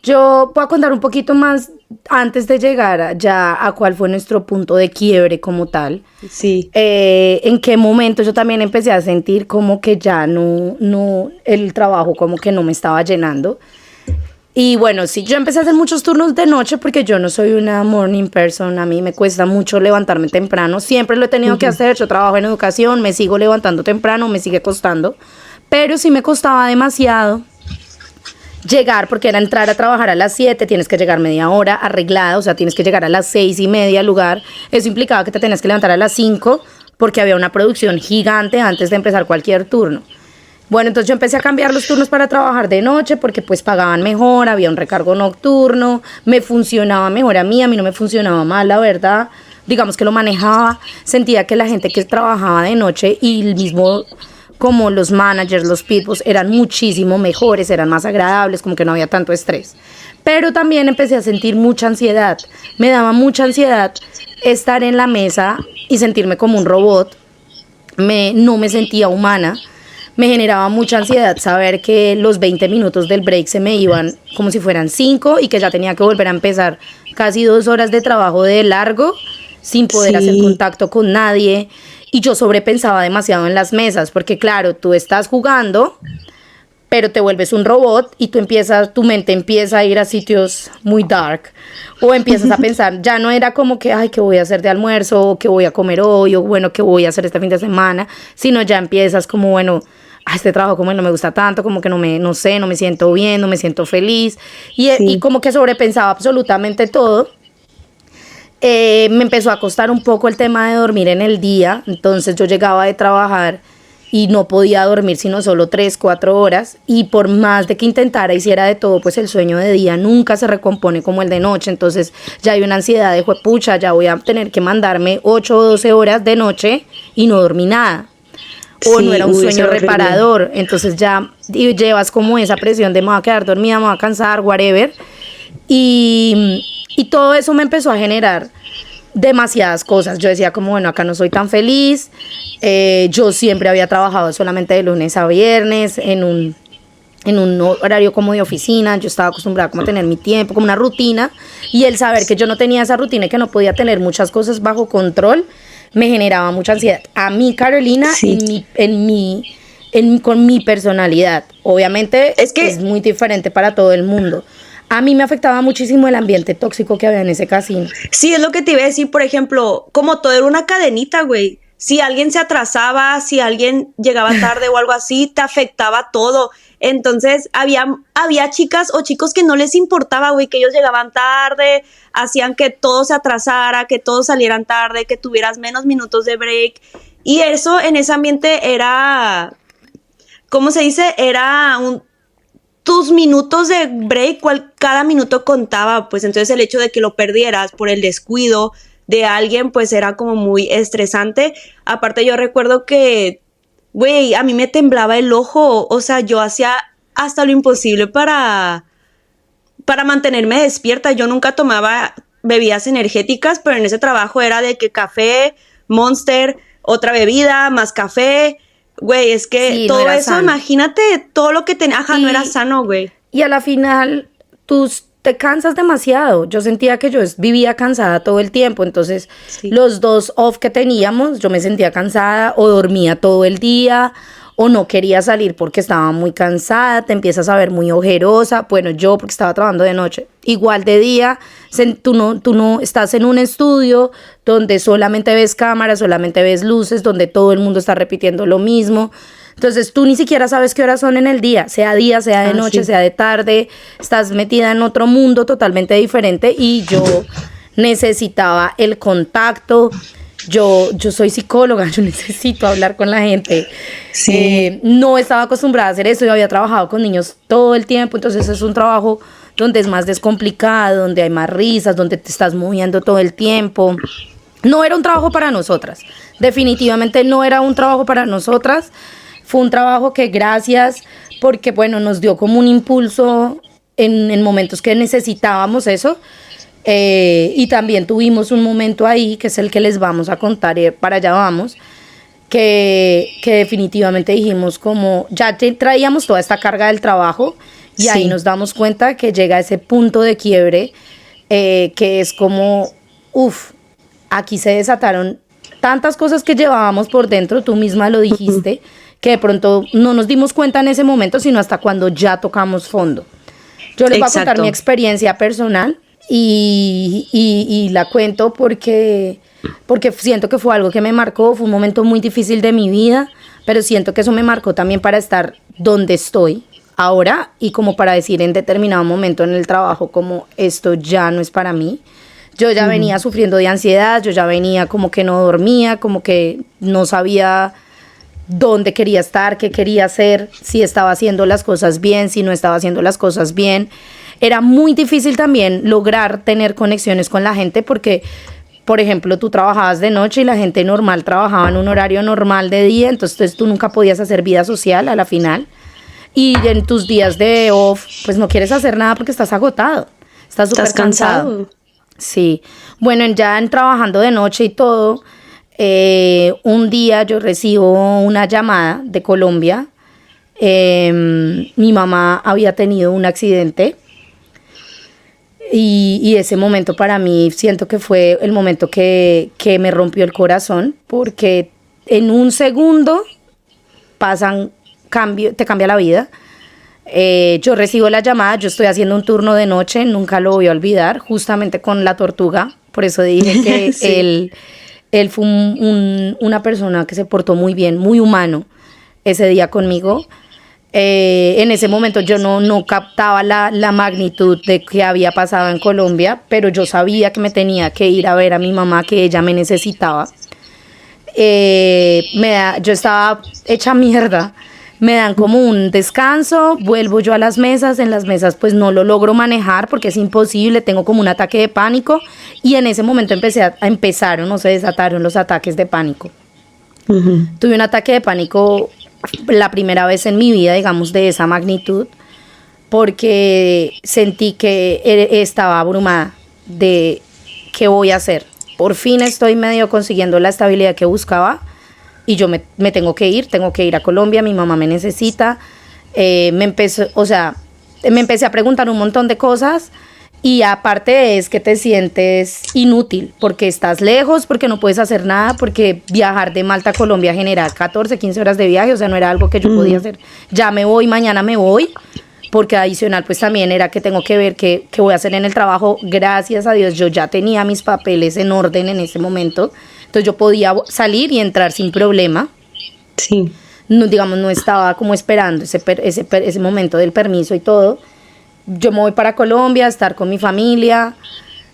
yo voy a contar un poquito más antes de llegar ya a cuál fue nuestro punto de quiebre como tal. Sí. En qué momento yo también empecé a sentir como que ya no, el trabajo como que no me estaba llenando. Y bueno, sí, yo empecé a hacer muchos turnos de noche porque yo no soy una morning person. A mí me cuesta mucho levantarme temprano. Siempre lo he tenido que hacer. Yo trabajo en educación, me sigo levantando temprano, me sigue costando. Pero sí me costaba demasiado llegar, porque era entrar a trabajar a las 7, tienes que llegar media hora arreglada, o sea, tienes que llegar a las 6:30 al lugar. Eso implicaba que te tenías que levantar a las 5 porque había una producción gigante antes de empezar cualquier turno. Bueno, entonces yo empecé a cambiar los turnos para trabajar de noche porque pues pagaban mejor, había un recargo nocturno, me funcionaba mejor a mí no me funcionaba mal, la verdad. Digamos que lo manejaba, sentía que la gente que trabajaba de noche y el mismo, como los managers, los pitbulls, eran muchísimo mejores, eran más agradables, como que no había tanto estrés. Pero también empecé a sentir mucha ansiedad, me daba mucha ansiedad estar en la mesa y sentirme como un robot, no me sentía humana. me generaba mucha ansiedad saber que los 20 minutos del break se me iban como si fueran 5 y que ya tenía que volver a empezar casi 2 horas de trabajo de largo sin poder hacer contacto con nadie. Y yo sobrepensaba demasiado en las mesas, porque claro, tú estás jugando, pero te vuelves un robot y tu mente empieza a ir a sitios muy dark, o empiezas a pensar, ya no era como que, ay, ¿qué voy a hacer de almuerzo? O ¿qué voy a comer hoy? O bueno, ¿qué voy a hacer este fin de semana? Sino ya empiezas como, bueno, este trabajo como no me gusta tanto, como que no sé, no me siento bien, no me siento feliz, y como que sobrepensaba absolutamente todo. Me empezó a costar un poco el tema de dormir en el día, entonces yo llegaba de trabajar y no podía dormir sino solo 3, 4 horas, y por más de que intentara, hiciera de todo, pues el sueño de día nunca se recompone como el de noche. Entonces ya hay una ansiedad de juepucha, ya voy a tener que mandarme 8 o 12 horas de noche y no dormí nada, o no era un sueño reparador. Entonces ya llevas como esa presión de me voy a quedar dormida, me voy a cansar, whatever, y todo eso me empezó a generar demasiadas cosas. Yo decía como, bueno, acá no soy tan feliz. Yo siempre había trabajado solamente de lunes a viernes en un horario como de oficina. Yo estaba acostumbrada como a tener mi tiempo, como una rutina, y el saber que yo no tenía esa rutina y que no podía tener muchas cosas bajo control me generaba mucha ansiedad. A mí, Carolina, con mi personalidad, obviamente es muy diferente para todo el mundo. A mí me afectaba muchísimo el ambiente tóxico que había en ese casino. Sí, es lo que te iba a decir, por ejemplo, como todo era una cadenita, güey. Si alguien se atrasaba, si alguien llegaba tarde o algo así, te afectaba todo. Entonces, había chicas o chicos que no les importaba, güey, que ellos llegaban tarde, hacían que todo se atrasara, que todos salieran tarde, que tuvieras menos minutos de break. Y eso en ese ambiente era, ¿cómo se dice? Era tus minutos de break, cada minuto contaba, pues entonces el hecho de que lo perdieras por el descuido de alguien, pues era como muy estresante. Aparte yo recuerdo que, güey, a mí me temblaba el ojo, o sea, yo hacía hasta lo imposible para mantenerme despierta. Yo nunca tomaba bebidas energéticas, pero en ese trabajo era de que café, Monster, otra bebida, más café. Güey, es que sí, todo no eso, sano. Imagínate todo lo que tenía. Ajá, no era sano, güey. Y a la final, te cansas demasiado. Yo sentía que yo vivía cansada todo el tiempo. Entonces, los 2 off que teníamos, yo me sentía cansada, o dormía todo el día, o no quería salir porque estaba muy cansada, te empiezas a ver muy ojerosa. Bueno, yo porque estaba trabajando de noche. Igual de día, tú no estás en un estudio donde solamente ves cámaras, solamente ves luces, donde todo el mundo está repitiendo lo mismo. Entonces tú ni siquiera sabes qué horas son en el día, sea de noche, sea de tarde. Estás metida en otro mundo totalmente diferente, y yo necesitaba el contacto. Yo soy psicóloga, yo necesito hablar con la gente. Sí. No estaba acostumbrada a hacer eso, yo había trabajado con niños todo el tiempo, entonces es un trabajo donde es más descomplicado, donde hay más risas, donde te estás moviendo todo el tiempo. No era un trabajo para nosotras, definitivamente no era un trabajo para nosotras. Fue un trabajo que gracias, porque bueno, nos dio como un impulso en momentos que necesitábamos eso. Y también tuvimos un momento ahí, que es el que les vamos a contar, para allá vamos, que definitivamente dijimos como, ya traíamos toda esta carga del trabajo, y ahí nos damos cuenta que llega ese punto de quiebre, que es como, aquí se desataron tantas cosas que llevábamos por dentro, tú misma lo dijiste, que de pronto no nos dimos cuenta en ese momento, sino hasta cuando ya tocamos fondo. Yo les voy a contar mi experiencia personal, y la cuento porque siento que fue algo que me marcó. Fue un momento muy difícil de mi vida, pero siento que eso me marcó también para estar donde estoy ahora, y como para decir en determinado momento en el trabajo como esto ya no es para mí. Yo ya venía sufriendo de ansiedad, yo ya venía como que no dormía, como que no sabía dónde quería estar, qué quería hacer, si estaba haciendo las cosas bien, si no estaba haciendo las cosas bien. Era muy difícil también lograr tener conexiones con la gente, porque, por ejemplo, tú trabajabas de noche y la gente normal trabajaba en un horario normal de día, entonces tú nunca podías hacer vida social a la final. Y en tus días de off, pues no quieres hacer nada porque estás agotado, estás súper cansado. Sí. Bueno, ya trabajando de noche y todo, un día yo recibo una llamada de Colombia, Mi mamá había tenido un accidente y ese momento para mí siento que fue el momento que me rompió el corazón, porque en un segundo te cambia la vida. Yo recibo la llamada, yo estoy haciendo un turno de noche, nunca lo voy a olvidar, justamente con la tortuga, por eso dije que sí. Él fue una persona que se portó muy bien, muy humano ese día conmigo. En ese momento yo no captaba la magnitud de que había pasado en Colombia, pero yo sabía que me tenía que ir a ver a mi mamá, que ella me necesitaba. Yo estaba hecha mierda, me dan como un descanso, vuelvo yo a las mesas, en las mesas pues no lo logro manejar porque es imposible, tengo como un ataque de pánico y en ese momento se desataron los ataques de pánico. Uh-huh. Tuve un ataque de pánico la primera vez en mi vida, digamos, de esa magnitud, porque sentí que estaba abrumada de qué voy a hacer. Por fin estoy medio consiguiendo la estabilidad que buscaba y yo me tengo que ir a Colombia, mi mamá me necesita. Me empecé a preguntar un montón de cosas y aparte es que te sientes inútil porque estás lejos, porque no puedes hacer nada, porque viajar de Malta a Colombia genera 14, 15 horas de viaje, o sea, no era algo que yo podía hacer. Ya me voy, mañana me voy, porque adicional pues también era que tengo que ver qué voy a hacer en el trabajo. Gracias a Dios yo ya tenía mis papeles en orden en ese momento, entonces yo podía salir y entrar sin problema. Sí. No, digamos, no estaba como esperando ese momento del permiso y todo. Yo me voy para Colombia a estar con mi familia,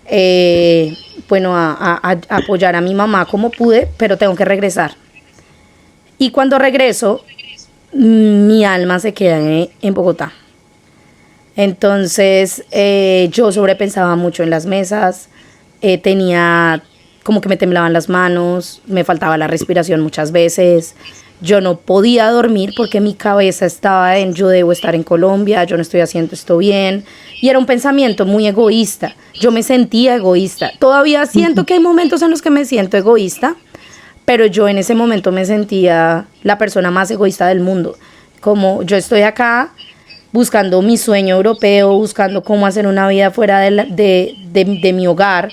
a apoyar a mi mamá como pude, pero tengo que regresar. Y cuando regreso, mi alma se queda en Bogotá. Entonces yo sobrepensaba mucho en las mesas, tenía como que me temblaban las manos, me faltaba la respiración muchas veces. Yo no podía dormir porque mi cabeza estaba yo debo estar en Colombia, yo no estoy haciendo esto bien. Y era un pensamiento muy egoísta. Yo me sentía egoísta. Todavía siento que hay momentos en los que me siento egoísta, pero yo en ese momento me sentía la persona más egoísta del mundo. Como yo estoy acá buscando mi sueño europeo, buscando cómo hacer una vida fuera de mi hogar,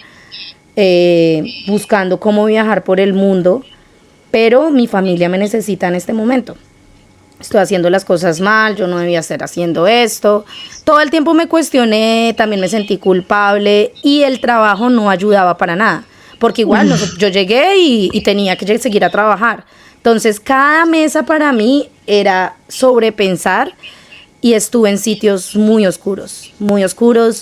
buscando cómo viajar por el mundo, pero mi familia me necesita en este momento. Estoy haciendo las cosas mal, yo no debía estar haciendo esto. Todo el tiempo me cuestioné, también me sentí culpable y el trabajo no ayudaba para nada, porque igual yo llegué y tenía que seguir a trabajar. Entonces cada mesa para mí era sobrepensar y estuve en sitios muy oscuros,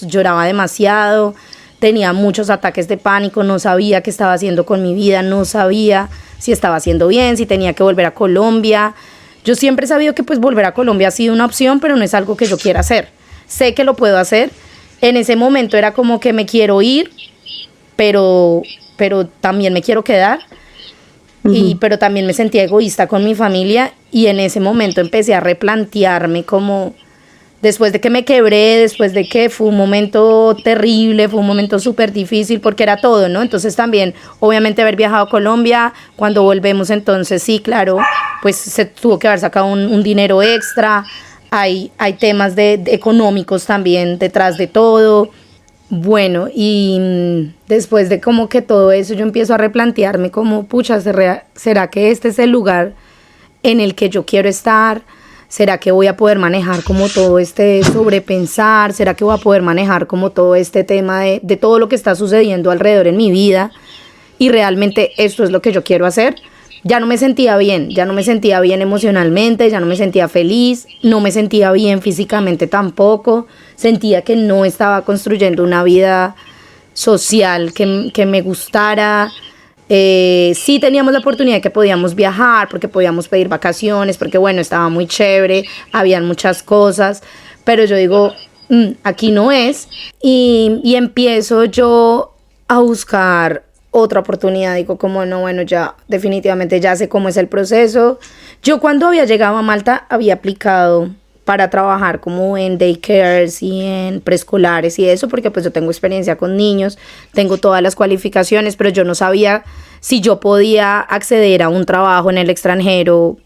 lloraba demasiado, tenía muchos ataques de pánico, no sabía qué estaba haciendo con mi vida, no sabía si estaba haciendo bien, si tenía que volver a Colombia. Yo siempre he sabido que pues volver a Colombia ha sido una opción, pero no es algo que yo quiera hacer. Sé que lo puedo hacer. En ese momento era como que me quiero ir, pero también me quiero quedar. Pero también me sentía egoísta con mi familia y en ese momento empecé a replantearme como después de que me quebré, después de que fue un momento terrible, fue un momento súper difícil porque era todo, ¿no? Entonces también, obviamente haber viajado a Colombia, cuando volvemos entonces sí, claro, pues se tuvo que haber sacado un dinero extra, hay temas económicos también detrás de todo. Bueno, y después de como que todo eso yo empiezo a replantearme como, pucha, ¿será que este es el lugar en el que yo quiero estar? ¿Será que voy a poder manejar como todo este sobrepensar? ¿Será que voy a poder manejar como todo este tema de todo lo que está sucediendo alrededor en mi vida? Y realmente esto es lo que yo quiero hacer. Ya no me sentía bien emocionalmente, ya no me sentía feliz, no me sentía bien físicamente tampoco. Sentía que no estaba construyendo una vida social que me gustara. Sí teníamos la oportunidad de que podíamos viajar, porque podíamos pedir vacaciones, porque bueno, estaba muy chévere, habían muchas cosas, pero yo digo, aquí no es, y empiezo yo a buscar otra oportunidad, digo como no, bueno, ya definitivamente ya sé cómo es el proceso. Yo cuando había llegado a Malta había aplicado para trabajar como en daycares y en preescolares y eso, porque pues yo tengo experiencia con niños, tengo todas las cualificaciones, pero yo no sabía si yo podía acceder a un trabajo en el extranjero,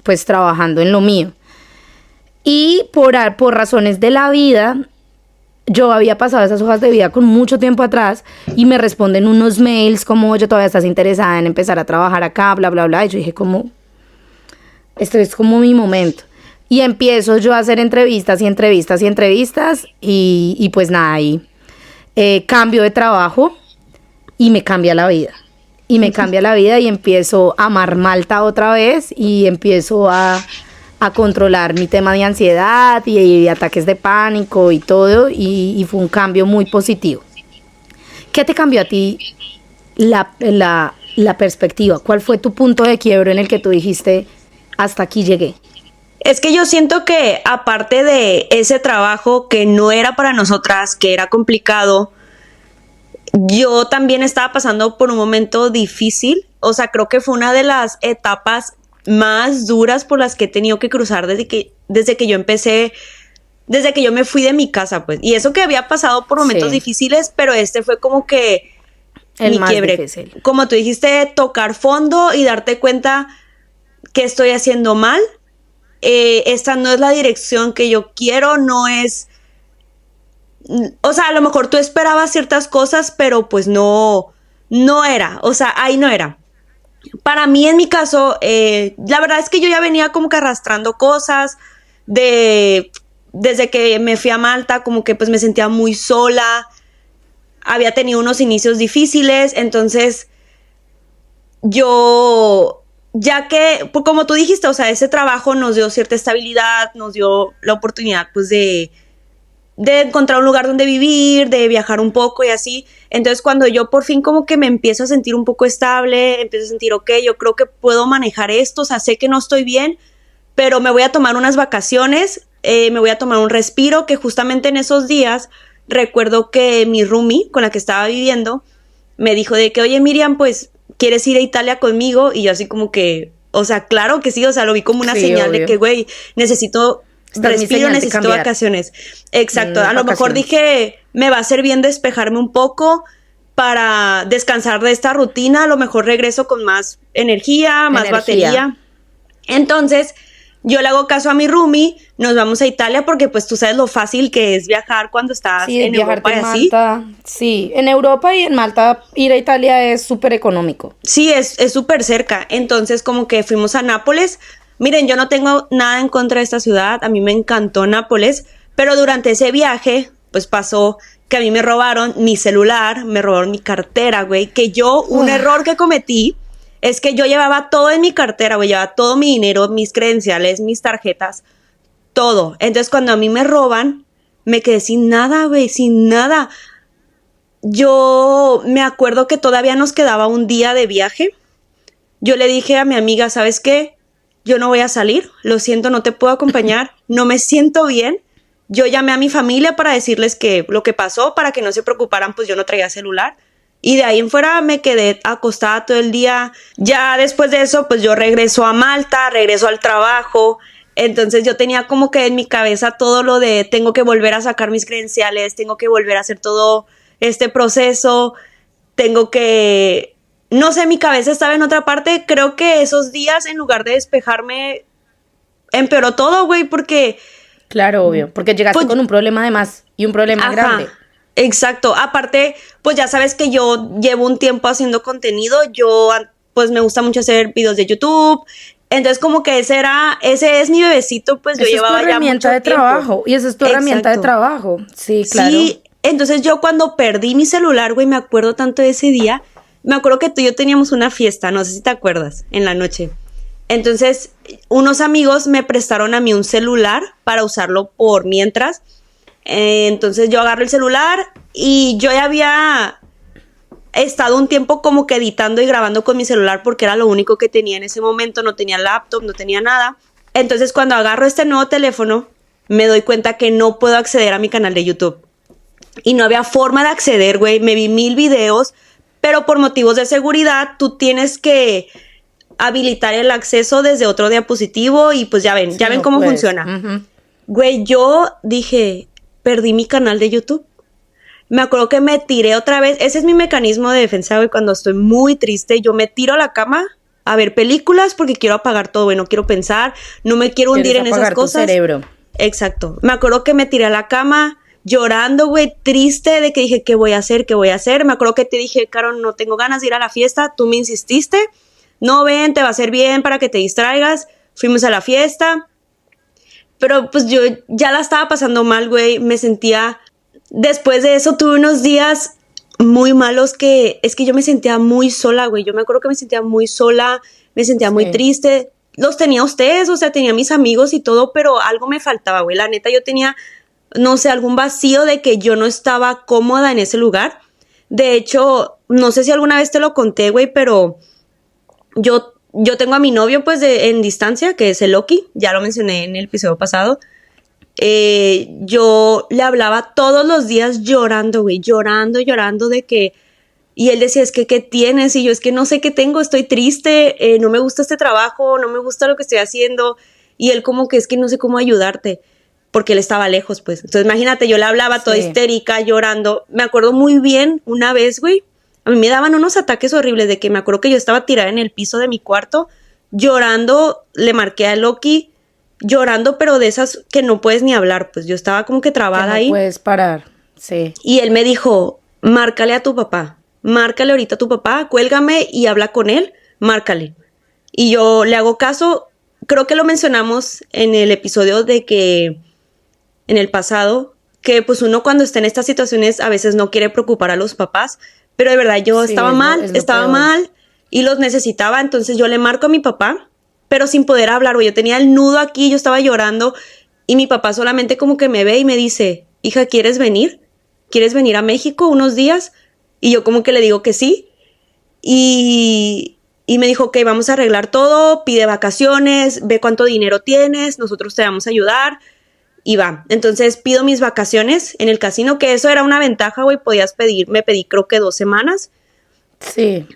pues trabajando en lo mío. Y por razones de la vida, yo había pasado esas hojas de vida con mucho tiempo atrás y me responden unos mails como, oye, todavía estás interesada en empezar a trabajar acá, bla, bla, bla. Y yo dije como, esto es como mi momento. Y empiezo yo a hacer entrevistas y entrevistas y entrevistas y pues nada, ahí cambio de trabajo y me cambia la vida. Y me cambia la vida y empiezo a amar Malta otra vez y empiezo a controlar mi tema de ansiedad y ataques de pánico y todo, y fue un cambio muy positivo. ¿Qué te cambió a ti la perspectiva? ¿Cuál fue tu punto de quiebre en el que tú dijiste, hasta aquí llegué? Es que yo siento que aparte de ese trabajo que no era para nosotras, que era complicado, yo también estaba pasando por un momento difícil. O sea, creo que fue una de las etapas más duras por las que he tenido que cruzar desde que yo empecé, desde que yo me fui de mi casa, pues. Y eso que había pasado por momentos difíciles, pero este fue como que el mi más quiebre. Difícil. Como tú dijiste, tocar fondo y darte cuenta que estoy haciendo mal. Esta no es la dirección que yo quiero, no es... O sea, a lo mejor tú esperabas ciertas cosas, pero pues no era. O sea, ahí no era. Para mí, en mi caso, la verdad es que yo ya venía como que arrastrando cosas desde que me fui a Malta, como que pues me sentía muy sola, había tenido unos inicios difíciles, entonces yo, ya que, pues como tú dijiste, o sea, ese trabajo nos dio cierta estabilidad, nos dio la oportunidad pues de encontrar un lugar donde vivir, de viajar un poco y así. Entonces cuando yo por fin como que me empiezo a sentir un poco estable, empiezo a sentir, ok, yo creo que puedo manejar esto, o sea, sé que no estoy bien, pero me voy a tomar unas vacaciones, me voy a tomar un respiro, que justamente en esos días recuerdo que mi roomie con la que estaba viviendo me dijo de que, oye Miriam, pues, ¿quieres ir a Italia conmigo? Y yo así como que, o sea, claro que sí, o sea, lo vi como una señal obvio. de que, güey, necesito... respiro, necesito vacaciones. Exacto, a lo mejor dije, me va a hacer bien despejarme un poco para descansar de esta rutina, a lo mejor regreso con más energía, más batería. Entonces, yo le hago caso a mi roomie, nos vamos a Italia porque pues tú sabes lo fácil que es viajar cuando estás en Europa y así. Malta, sí, en Europa y en Malta ir a Italia es súper económico. Sí, es súper cerca. Entonces, como que fuimos a Nápoles. Miren, yo no tengo nada en contra de esta ciudad, a mí me encantó Nápoles, pero durante ese viaje, pues pasó que a mí me robaron mi celular, me robaron mi cartera, güey, que yo, un error que cometí, es que yo llevaba todo en mi cartera, güey, llevaba todo mi dinero, mis credenciales, mis tarjetas, todo. Entonces, cuando a mí me roban, me quedé sin nada, güey, sin nada. Yo me acuerdo que todavía nos quedaba un día de viaje. Yo le dije a mi amiga, ¿sabes qué? Yo no voy a salir, lo siento, no te puedo acompañar, no me siento bien. Yo llamé a mi familia para decirles que lo que pasó, para que no se preocuparan, pues yo no traía celular. Y de ahí en fuera me quedé acostada todo el día. Ya después de eso, pues yo regreso a Malta, regreso al trabajo. Entonces yo tenía como que en mi cabeza todo lo de tengo que volver a sacar mis credenciales, tengo que volver a hacer todo este proceso, tengo que... No sé, mi cabeza estaba en otra parte. Creo que esos días, en lugar de despejarme, empeoró todo, güey, porque... Claro, obvio, porque llegaste con un problema de más y un problema grande. Exacto. Aparte, pues ya sabes que yo llevo un tiempo haciendo contenido. Yo, pues me gusta mucho hacer videos de YouTube. Entonces, como que ese es mi bebecito, pues yo llevaba ya mucho tiempo. Esa es tu herramienta de trabajo. Y esa es tu herramienta de trabajo. Sí, claro. Sí, entonces yo cuando perdí mi celular, güey, me acuerdo tanto de ese día. Me acuerdo que tú y yo teníamos una fiesta, no sé si te acuerdas, en la noche. Entonces, unos amigos me prestaron a mí un celular para usarlo por mientras. Entonces, yo agarro el celular y yo ya había estado un tiempo como que editando y grabando con mi celular porque era lo único que tenía en ese momento. No tenía laptop, no tenía nada. Entonces, cuando agarro este nuevo teléfono, me doy cuenta que no puedo acceder a mi canal de YouTube. Y no había forma de acceder, güey. Me vi 1000 videos. Pero por motivos de seguridad, tú tienes que habilitar el acceso desde otro diapositivo y pues ya ven cómo funciona. Güey, yo dije, perdí mi canal de YouTube. Me acuerdo que me tiré otra vez. Ese es mi mecanismo de defensa, güey, cuando estoy muy triste. Yo me tiro a la cama a ver películas porque quiero apagar todo, güey. No quiero pensar, no me quiero hundir en esas cosas. Tu cerebro. Exacto. Me acuerdo que me tiré a la cama llorando, güey, triste de que dije, ¿qué voy a hacer? ¿Qué voy a hacer? Me acuerdo que te dije, Caro, no tengo ganas de ir a la fiesta. Tú me insististe. No, ven, te va a hacer bien para que te distraigas. Fuimos a la fiesta. Pero pues yo ya la estaba pasando mal, güey. Me sentía... Después de eso tuve unos días muy malos que... Es que yo me sentía muy sola, güey. Yo me acuerdo que me sentía muy sola. Me sentía muy triste. Los tenía ustedes, o sea, tenía mis amigos y todo, pero algo me faltaba, güey. La neta, yo tenía, no sé, algún vacío de que yo no estaba cómoda en ese lugar. De hecho, no sé si alguna vez te lo conté, güey, pero yo tengo a mi novio, pues, en distancia, que es el Loki. Ya lo mencioné en el episodio pasado. Yo le hablaba todos los días llorando, güey, llorando de que... Y él decía, es que, ¿qué tienes? Y yo, es que no sé qué tengo, estoy triste, no me gusta este trabajo, no me gusta lo que estoy haciendo. Y él como que es que no sé cómo ayudarte, porque él estaba lejos, pues. Entonces, imagínate, yo le hablaba toda histérica, llorando. Me acuerdo muy bien una vez, güey, a mí me daban unos ataques horribles de que me acuerdo que yo estaba tirada en el piso de mi cuarto, llorando, le marqué a Loki, llorando, pero de esas que no puedes ni hablar, pues yo estaba como que trabada ahí. No puedes parar, sí. Y él me dijo, márcale a tu papá. Márcale ahorita a tu papá, cuélgame y habla con él, márcale. Y yo le hago caso, creo que lo mencionamos en el episodio de que, en el pasado, que pues uno cuando está en estas situaciones a veces no quiere preocupar a los papás, pero de verdad yo estaba mal y los necesitaba, entonces yo le marco a mi papá, pero sin poder hablar, güey, yo tenía el nudo aquí, yo estaba llorando y mi papá solamente como que me ve y me dice, hija, ¿quieres venir? ¿Quieres venir a México unos días? Y yo como que le digo que sí. Y me dijo, ok, vamos a arreglar todo, pide vacaciones, ve cuánto dinero tienes, nosotros te vamos a ayudar. Y va. Entonces pido mis vacaciones en el casino, que eso era una ventaja, güey, podías pedir, me pedí creo que 2 semanas. Sí.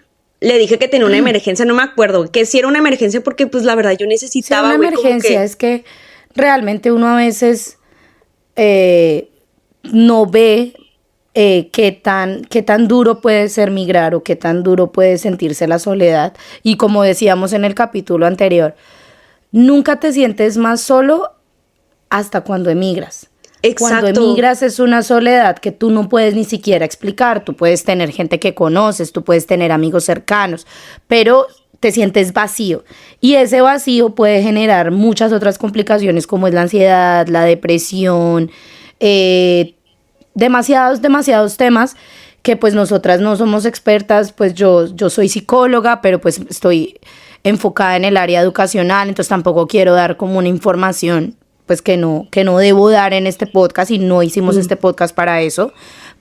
Le dije que tenía una emergencia, no me acuerdo, que sí era una emergencia porque pues la verdad yo necesitaba, sí, una emergencia, es que realmente uno a veces no ve... qué tan duro puede ser migrar o qué tan duro puede sentirse la soledad. Y como decíamos en el capítulo anterior, nunca te sientes más solo hasta cuando emigras. Exacto. Cuando emigras es una soledad que tú no puedes ni siquiera explicar. Tú puedes tener gente que conoces, tú puedes tener amigos cercanos, pero te sientes vacío. Y ese vacío puede generar muchas otras complicaciones como es la ansiedad, la depresión, demasiados temas que pues nosotras no somos expertas, pues yo soy psicóloga, pero pues estoy enfocada en el área educacional, entonces tampoco quiero dar como una información pues que no debo dar en este podcast y no hicimos este podcast para eso,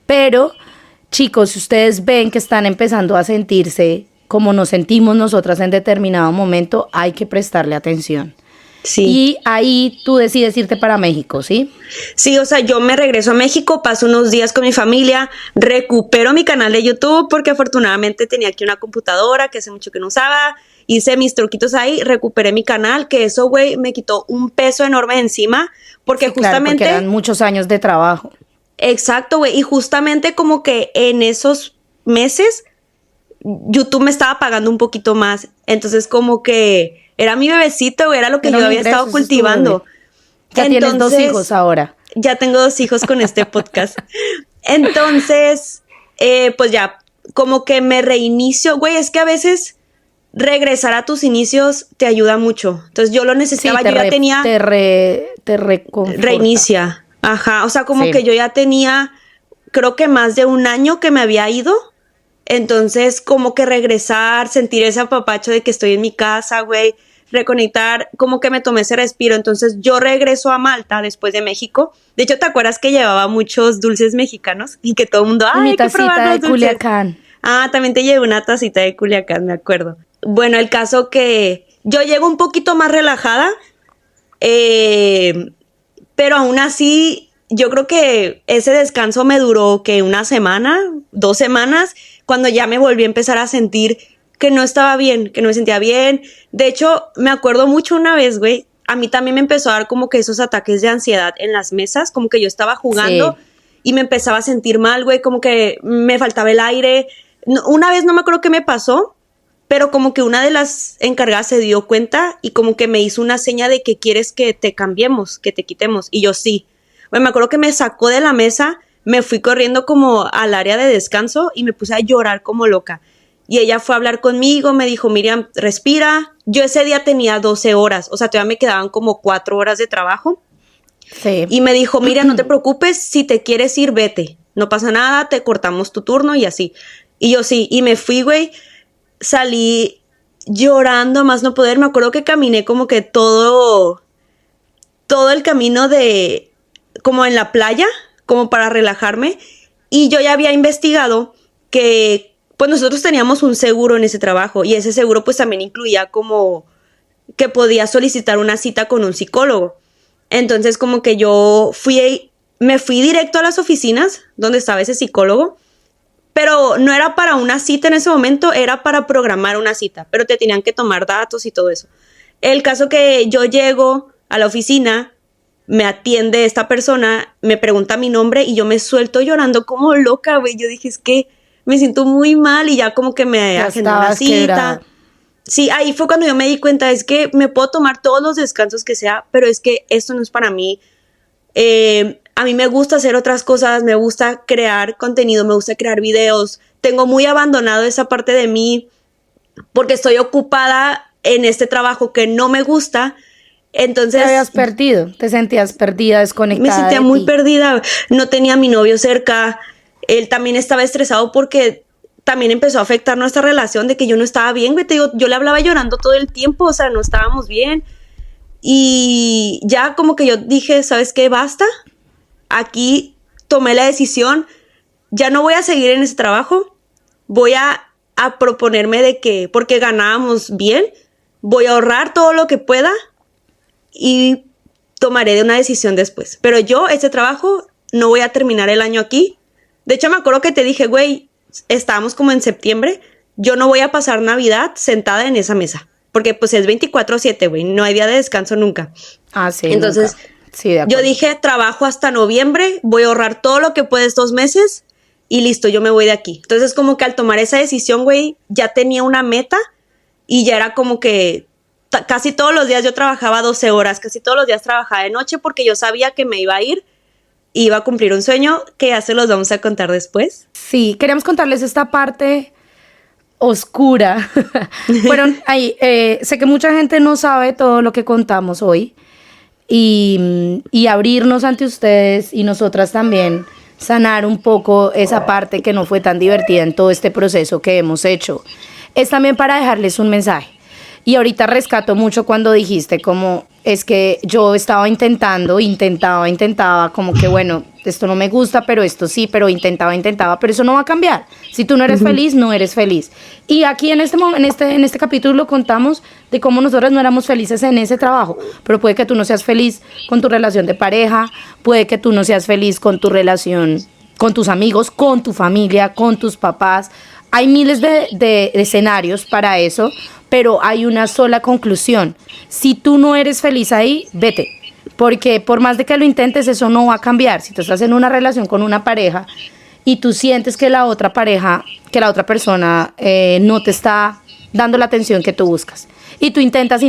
pero chicos, si ustedes ven que están empezando a sentirse como nos sentimos nosotras en determinado momento, hay que prestarle atención. Sí. Y ahí tú decides irte para México, ¿sí? Sí, o sea, yo me regreso a México, paso unos días con mi familia, recupero mi canal de YouTube porque afortunadamente tenía aquí una computadora que hace mucho que no usaba, hice mis truquitos ahí, recuperé mi canal, que eso, güey, me quitó un peso enorme de encima porque sí, justamente... Claro, porque eran muchos años de trabajo. Exacto, güey, y justamente como que en esos meses YouTube me estaba pagando un poquito más, entonces como que... Era mi bebecito, güey, era lo que yo había estado cultivando. Ya tienes 2 hijos ahora. Ya tengo 2 hijos con este podcast. Entonces, pues ya, como que me reinicio. Güey, es que a veces regresar a tus inicios te ayuda mucho. Entonces yo lo necesitaba, sí, yo ya tenía... Te reconforta. Reinicia, ajá. O sea, como que yo ya tenía, creo que más de 1 año que me había ido. Entonces, como que regresar, sentir ese apapacho de que estoy en mi casa, güey, reconectar, como que me tomé ese respiro. Entonces, yo regreso a Malta después de México. De hecho, ¿te acuerdas que llevaba muchos dulces mexicanos? Y que todo el mundo, ¡ay, hay que probar los dulces! Culiacán. Ah, también te llevé una tacita de Culiacán, me acuerdo. Bueno, el caso que yo llego un poquito más relajada, pero aún así, yo creo que ese descanso me duró, que 1 semana, 2 semanas, cuando ya me volví a empezar a sentir que no estaba bien, que no me sentía bien. De hecho, me acuerdo mucho una vez, güey, a mí también me empezó a dar como que esos ataques de ansiedad en las mesas, como que yo estaba jugando y me empezaba a sentir mal, güey, como que me faltaba el aire. Una vez no me acuerdo qué me pasó, pero como que una de las encargadas se dio cuenta y como que me hizo una seña de que quieres que te cambiemos, que te quitemos. Y yo sí. Bueno, me acuerdo que me sacó de la mesa, me fui corriendo como al área de descanso y me puse a llorar como loca. Y ella fue a hablar conmigo, me dijo, Miriam, respira. Yo ese día tenía 12 horas, o sea, todavía me quedaban como 4 horas de trabajo. Sí. Y me dijo, Miriam, no te preocupes, si te quieres ir, vete. No pasa nada, te cortamos tu turno y así. Y yo sí, y me fui, güey. Salí llorando a más no poder. Me acuerdo que caminé como que todo el camino de, como en la playa, como para relajarme. Y yo ya había investigado que, pues nosotros teníamos un seguro en ese trabajo. Y ese seguro pues también incluía como que podía solicitar una cita con un psicólogo. Entonces como que me fui directo a las oficinas donde estaba ese psicólogo. Pero no era para una cita en ese momento, era para programar una cita, pero te tenían que tomar datos y todo eso. El caso que yo llego a la oficina, me atiende esta persona, me pregunta mi nombre y yo me suelto llorando como loca, güey. Yo dije, es que me siento muy mal y ya como que me agendó una cita. Quebrada. Sí, ahí fue cuando yo me di cuenta, es que me puedo tomar todos los descansos que sea, pero es que esto no es para mí. A mí me gusta hacer otras cosas, me gusta crear contenido, me gusta crear videos. Tengo muy abandonado esa parte de mí porque estoy ocupada en este trabajo que no me gusta. Entonces, te habías perdido, te sentías perdida, desconectada. Me sentía muy perdida, no tenía a mi novio cerca. Él también estaba estresado porque también empezó a afectar nuestra relación de que yo no estaba bien, güey. Te digo, yo le hablaba llorando todo el tiempo, o sea, no estábamos bien. Y ya como que yo dije, ¿sabes qué? Basta. Aquí tomé la decisión, ya no voy a seguir en ese trabajo, voy a proponerme de que, porque ganábamos bien, voy a ahorrar todo lo que pueda y tomaré una decisión después. Pero yo, ese trabajo, no voy a terminar el año aquí. De hecho, me acuerdo que te dije, güey, estábamos como en septiembre, yo no voy a pasar Navidad sentada en esa mesa. Porque pues es 24/7, güey, no hay día de descanso nunca. Ah, sí. Entonces, nunca. Sí, yo dije, trabajo hasta noviembre, voy a ahorrar todo lo que pueda estos meses y listo, yo me voy de aquí. Entonces, como que al tomar esa decisión, güey, ya tenía una meta y ya era como que casi todos los días yo trabajaba 12 horas, casi todos los días trabajaba de noche porque yo sabía que me iba a ir, iba a cumplir un sueño que ya se los vamos a contar después. Sí, queremos contarles esta parte oscura. Fueron ahí, sé que mucha gente no sabe todo lo que contamos hoy y abrirnos ante ustedes y nosotras también sanar un poco esa parte que no fue tan divertida en todo este proceso que hemos hecho. Es también para dejarles un mensaje. Y ahorita rescato mucho cuando dijiste como es que yo estaba intentaba, como que bueno, esto no me gusta, pero esto sí, pero intentaba, pero eso no va a cambiar. Si tú no eres feliz, no eres feliz. Y aquí en este capítulo lo contamos de cómo nosotras no éramos felices en ese trabajo, pero puede que tú no seas feliz con tu relación de pareja, puede que tú no seas feliz con tu relación con tus amigos, con tu familia, con tus papás. Hay miles de escenarios para eso, pero hay una sola conclusión. Si tú no eres feliz ahí, vete. Porque por más de que lo intentes, eso no va a cambiar. Si tú estás en una relación con una pareja y tú sientes que la otra persona no te está dando la atención que tú buscas, y tú intentas,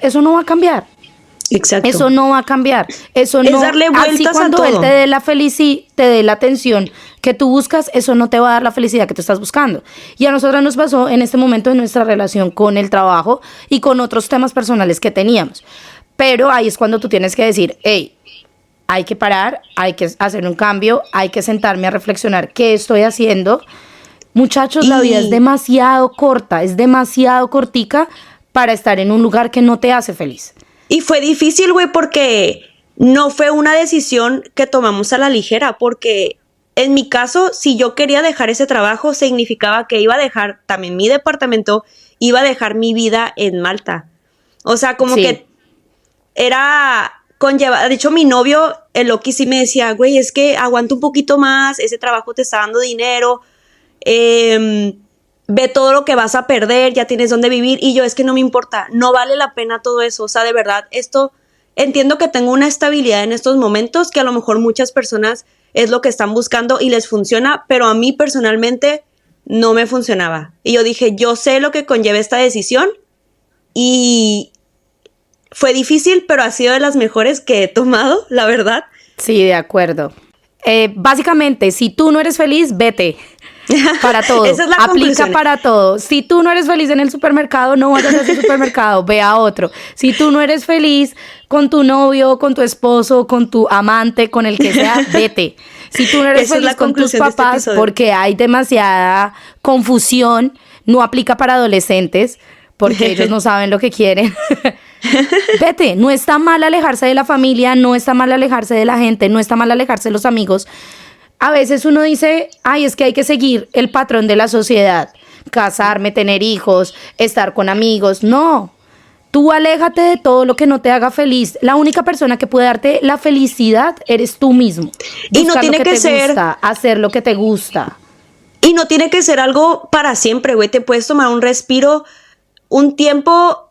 eso no va a cambiar. Exacto. Eso no va a cambiar. Eso es no, darle vueltas así cuando a todo. él te dé la felicidad, te dé la atención que tú buscas, eso no te va a dar la felicidad que tú estás buscando. Y a nosotras nos pasó en este momento de nuestra relación con el trabajo y con otros temas personales que teníamos. Pero ahí es cuando tú tienes que decir, hey, hay que parar, hay que hacer un cambio, hay que sentarme a reflexionar qué estoy haciendo. Muchachos, la vida es demasiado corta, es demasiado cortica para estar en un lugar que no te hace feliz. Y fue difícil, güey, porque no fue una decisión que tomamos a la ligera, porque en mi caso, si yo quería dejar ese trabajo, significaba que iba a dejar también mi departamento, iba a dejar mi vida en Malta. O sea, como que era conllevado. De hecho, mi novio, el Loki, sí me decía, güey, es que aguanta un poquito más, ese trabajo te está dando dinero, ve todo lo que vas a perder, ya tienes dónde vivir. Y yo, es que no me importa, no vale la pena todo eso. O sea, de verdad, entiendo que tengo una estabilidad en estos momentos que a lo mejor muchas personas es lo que están buscando y les funciona, pero a mí personalmente no me funcionaba. Y yo dije, yo sé lo que conlleva esta decisión y fue difícil, pero ha sido de las mejores que he tomado, la verdad. Sí, de acuerdo. Básicamente, si tú no eres feliz, vete. Para todo. Esa es la Aplica conclusión. para todo. Si tú no eres feliz en el supermercado, no vayas a ese supermercado, ve a otro. Si tú no eres feliz con tu novio, con tu esposo, con tu amante, con el que sea, vete. Si tú no eres Esa es feliz la con tus conclusión de este papás, episodio. porque hay demasiada confusión, no aplica para adolescentes, porque ellos no saben lo que quieren. Vete, no está mal alejarse de la familia, no está mal alejarse de la gente, no está mal alejarse de los amigos. A veces uno dice, ay, es que hay que seguir el patrón de la sociedad, casarme, tener hijos, estar con amigos. No, tú aléjate de todo lo que no te haga feliz. La única persona que puede darte la felicidad eres tú mismo. Y no Buscar tiene lo que te ser- gusta, hacer lo que te gusta. Y no tiene que ser algo para siempre, güey. Te puedes tomar un respiro, un tiempo,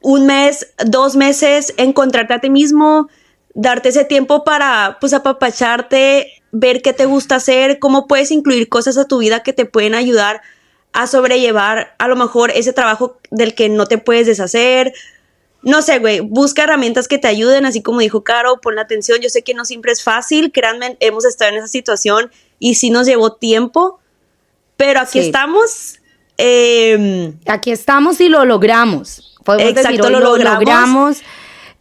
1 mes, 2 meses, encontrarte a ti mismo, darte ese tiempo para, pues, apapacharte, ver qué te gusta hacer, cómo puedes incluir cosas a tu vida que te pueden ayudar a sobrellevar a lo mejor ese trabajo del que no te puedes deshacer. No sé, güey, busca herramientas que te ayuden, así como dijo Caro, pon la atención. Yo sé que no siempre es fácil, créanme, hemos estado en esa situación y sí nos llevó tiempo, pero aquí Sí. estamos. Aquí estamos y lo logramos. Podemos Exacto, decir, hoy lo lo logramos. logramos.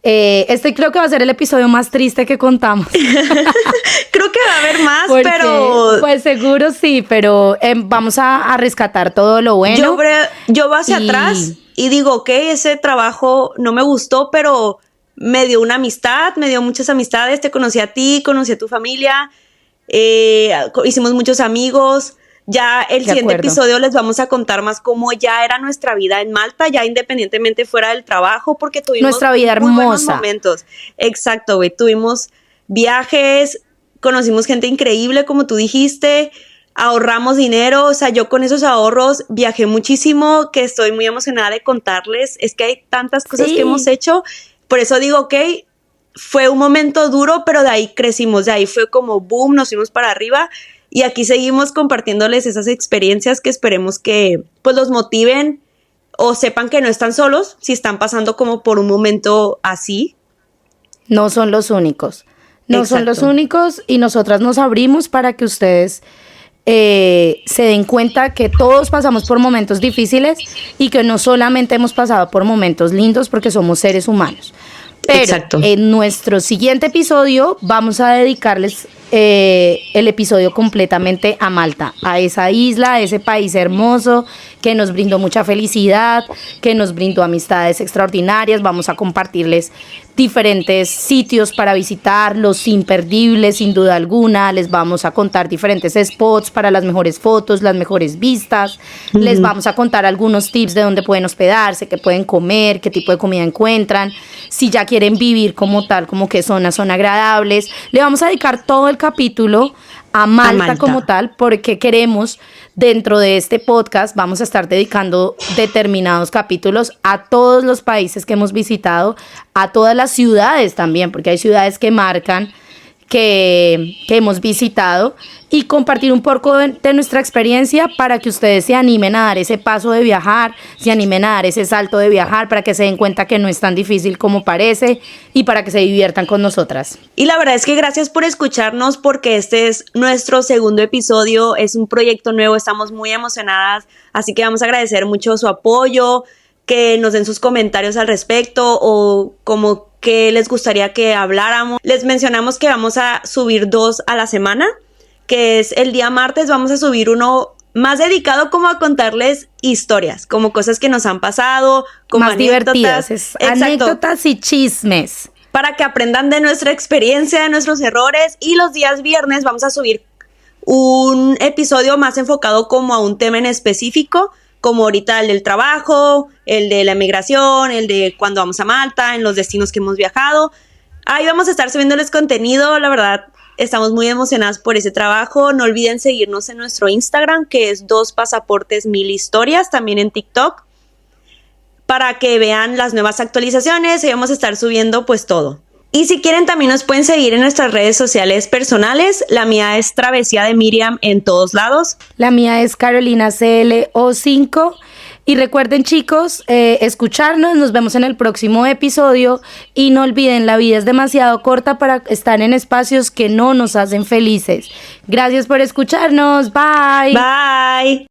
Este creo que va a ser el episodio más triste que contamos. Creo que va a haber más, Porque, pero pues seguro sí, pero vamos a rescatar todo lo bueno. yo voy hacia y- atrás y digo, ok, ese trabajo no me gustó, pero me dio una amistad, me dio muchas amistades, te conocí a ti, conocí a tu familia, hicimos muchos amigos. Ya el De siguiente acuerdo. episodio les vamos a contar más cómo ya era nuestra vida en Malta, ya independientemente fuera del trabajo, porque tuvimos Nuestra vida muy buenos hermosa. momentos. Exacto, güey, tuvimos viajes, conocimos gente increíble, como tú dijiste, ahorramos dinero, o sea, yo con esos ahorros viajé muchísimo, que estoy muy emocionada de contarles. Es que hay tantas cosas Sí. que hemos hecho, por eso digo, ok, fue un momento duro, pero de ahí crecimos, de ahí fue como boom, nos fuimos para arriba y aquí seguimos compartiéndoles esas experiencias que esperemos que pues los motiven o sepan que no están solos si están pasando como por un momento así. No son los únicos. No son los Exacto. únicos y nosotras nos abrimos para que ustedes se den cuenta que todos pasamos por momentos difíciles y que no solamente hemos pasado por momentos lindos porque somos seres humanos. Pero Exacto. en nuestro siguiente episodio vamos a dedicarles el episodio completamente a Malta, a esa isla, a ese país hermoso que nos brindó mucha felicidad, que nos brindó amistades extraordinarias. Vamos a compartirles diferentes sitios para visitar, los imperdibles sin duda alguna. Les vamos a contar diferentes spots para las mejores fotos, las mejores vistas. Les vamos a contar algunos tips de dónde pueden hospedarse, qué pueden comer, qué tipo de comida encuentran, si ya quieren vivir como tal, como qué zonas son agradables. Le vamos a dedicar todo el capítulo a Malta como tal, porque queremos, dentro de este podcast, vamos a estar dedicando determinados capítulos a todos los países que hemos visitado, a todas las ciudades también, porque hay ciudades que marcan que hemos visitado, y compartir un poco de nuestra experiencia para que ustedes se animen a dar ese paso de viajar, se animen a dar ese salto de viajar, para que se den cuenta que no es tan difícil como parece y para que se diviertan con nosotras. Y la verdad es que gracias por escucharnos porque este es nuestro segundo episodio, es un proyecto nuevo, estamos muy emocionadas, así que vamos a agradecer mucho su apoyo, que nos den sus comentarios al respecto o como que les gustaría que habláramos. Les mencionamos que vamos a subir 2 a la semana, que es el día martes, vamos a subir uno más dedicado como a contarles historias, como cosas que nos han pasado, como más anécdotas. divertidas, es Exacto. anécdotas y chismes. Para que aprendan de nuestra experiencia, de nuestros errores. Y los días viernes vamos a subir un episodio más enfocado como a un tema en específico, como ahorita el del trabajo, el de la emigración, el de cuando vamos a Malta, en los destinos que hemos viajado. Ahí vamos a estar subiéndoles contenido, la verdad. Estamos muy emocionadas por ese trabajo. No olviden seguirnos en nuestro Instagram, que es 2 pasaportes 1000 historias, también en TikTok, para que vean las nuevas actualizaciones y vamos a estar subiendo pues todo. Y si quieren también nos pueden seguir en nuestras redes sociales personales. La mía es Travesía de Miriam en todos lados. La mía es Carolina CLO5. Y recuerden, chicos, escucharnos. Nos vemos en el próximo episodio. Y no olviden, la vida es demasiado corta para estar en espacios que no nos hacen felices. Gracias por escucharnos. Bye. Bye.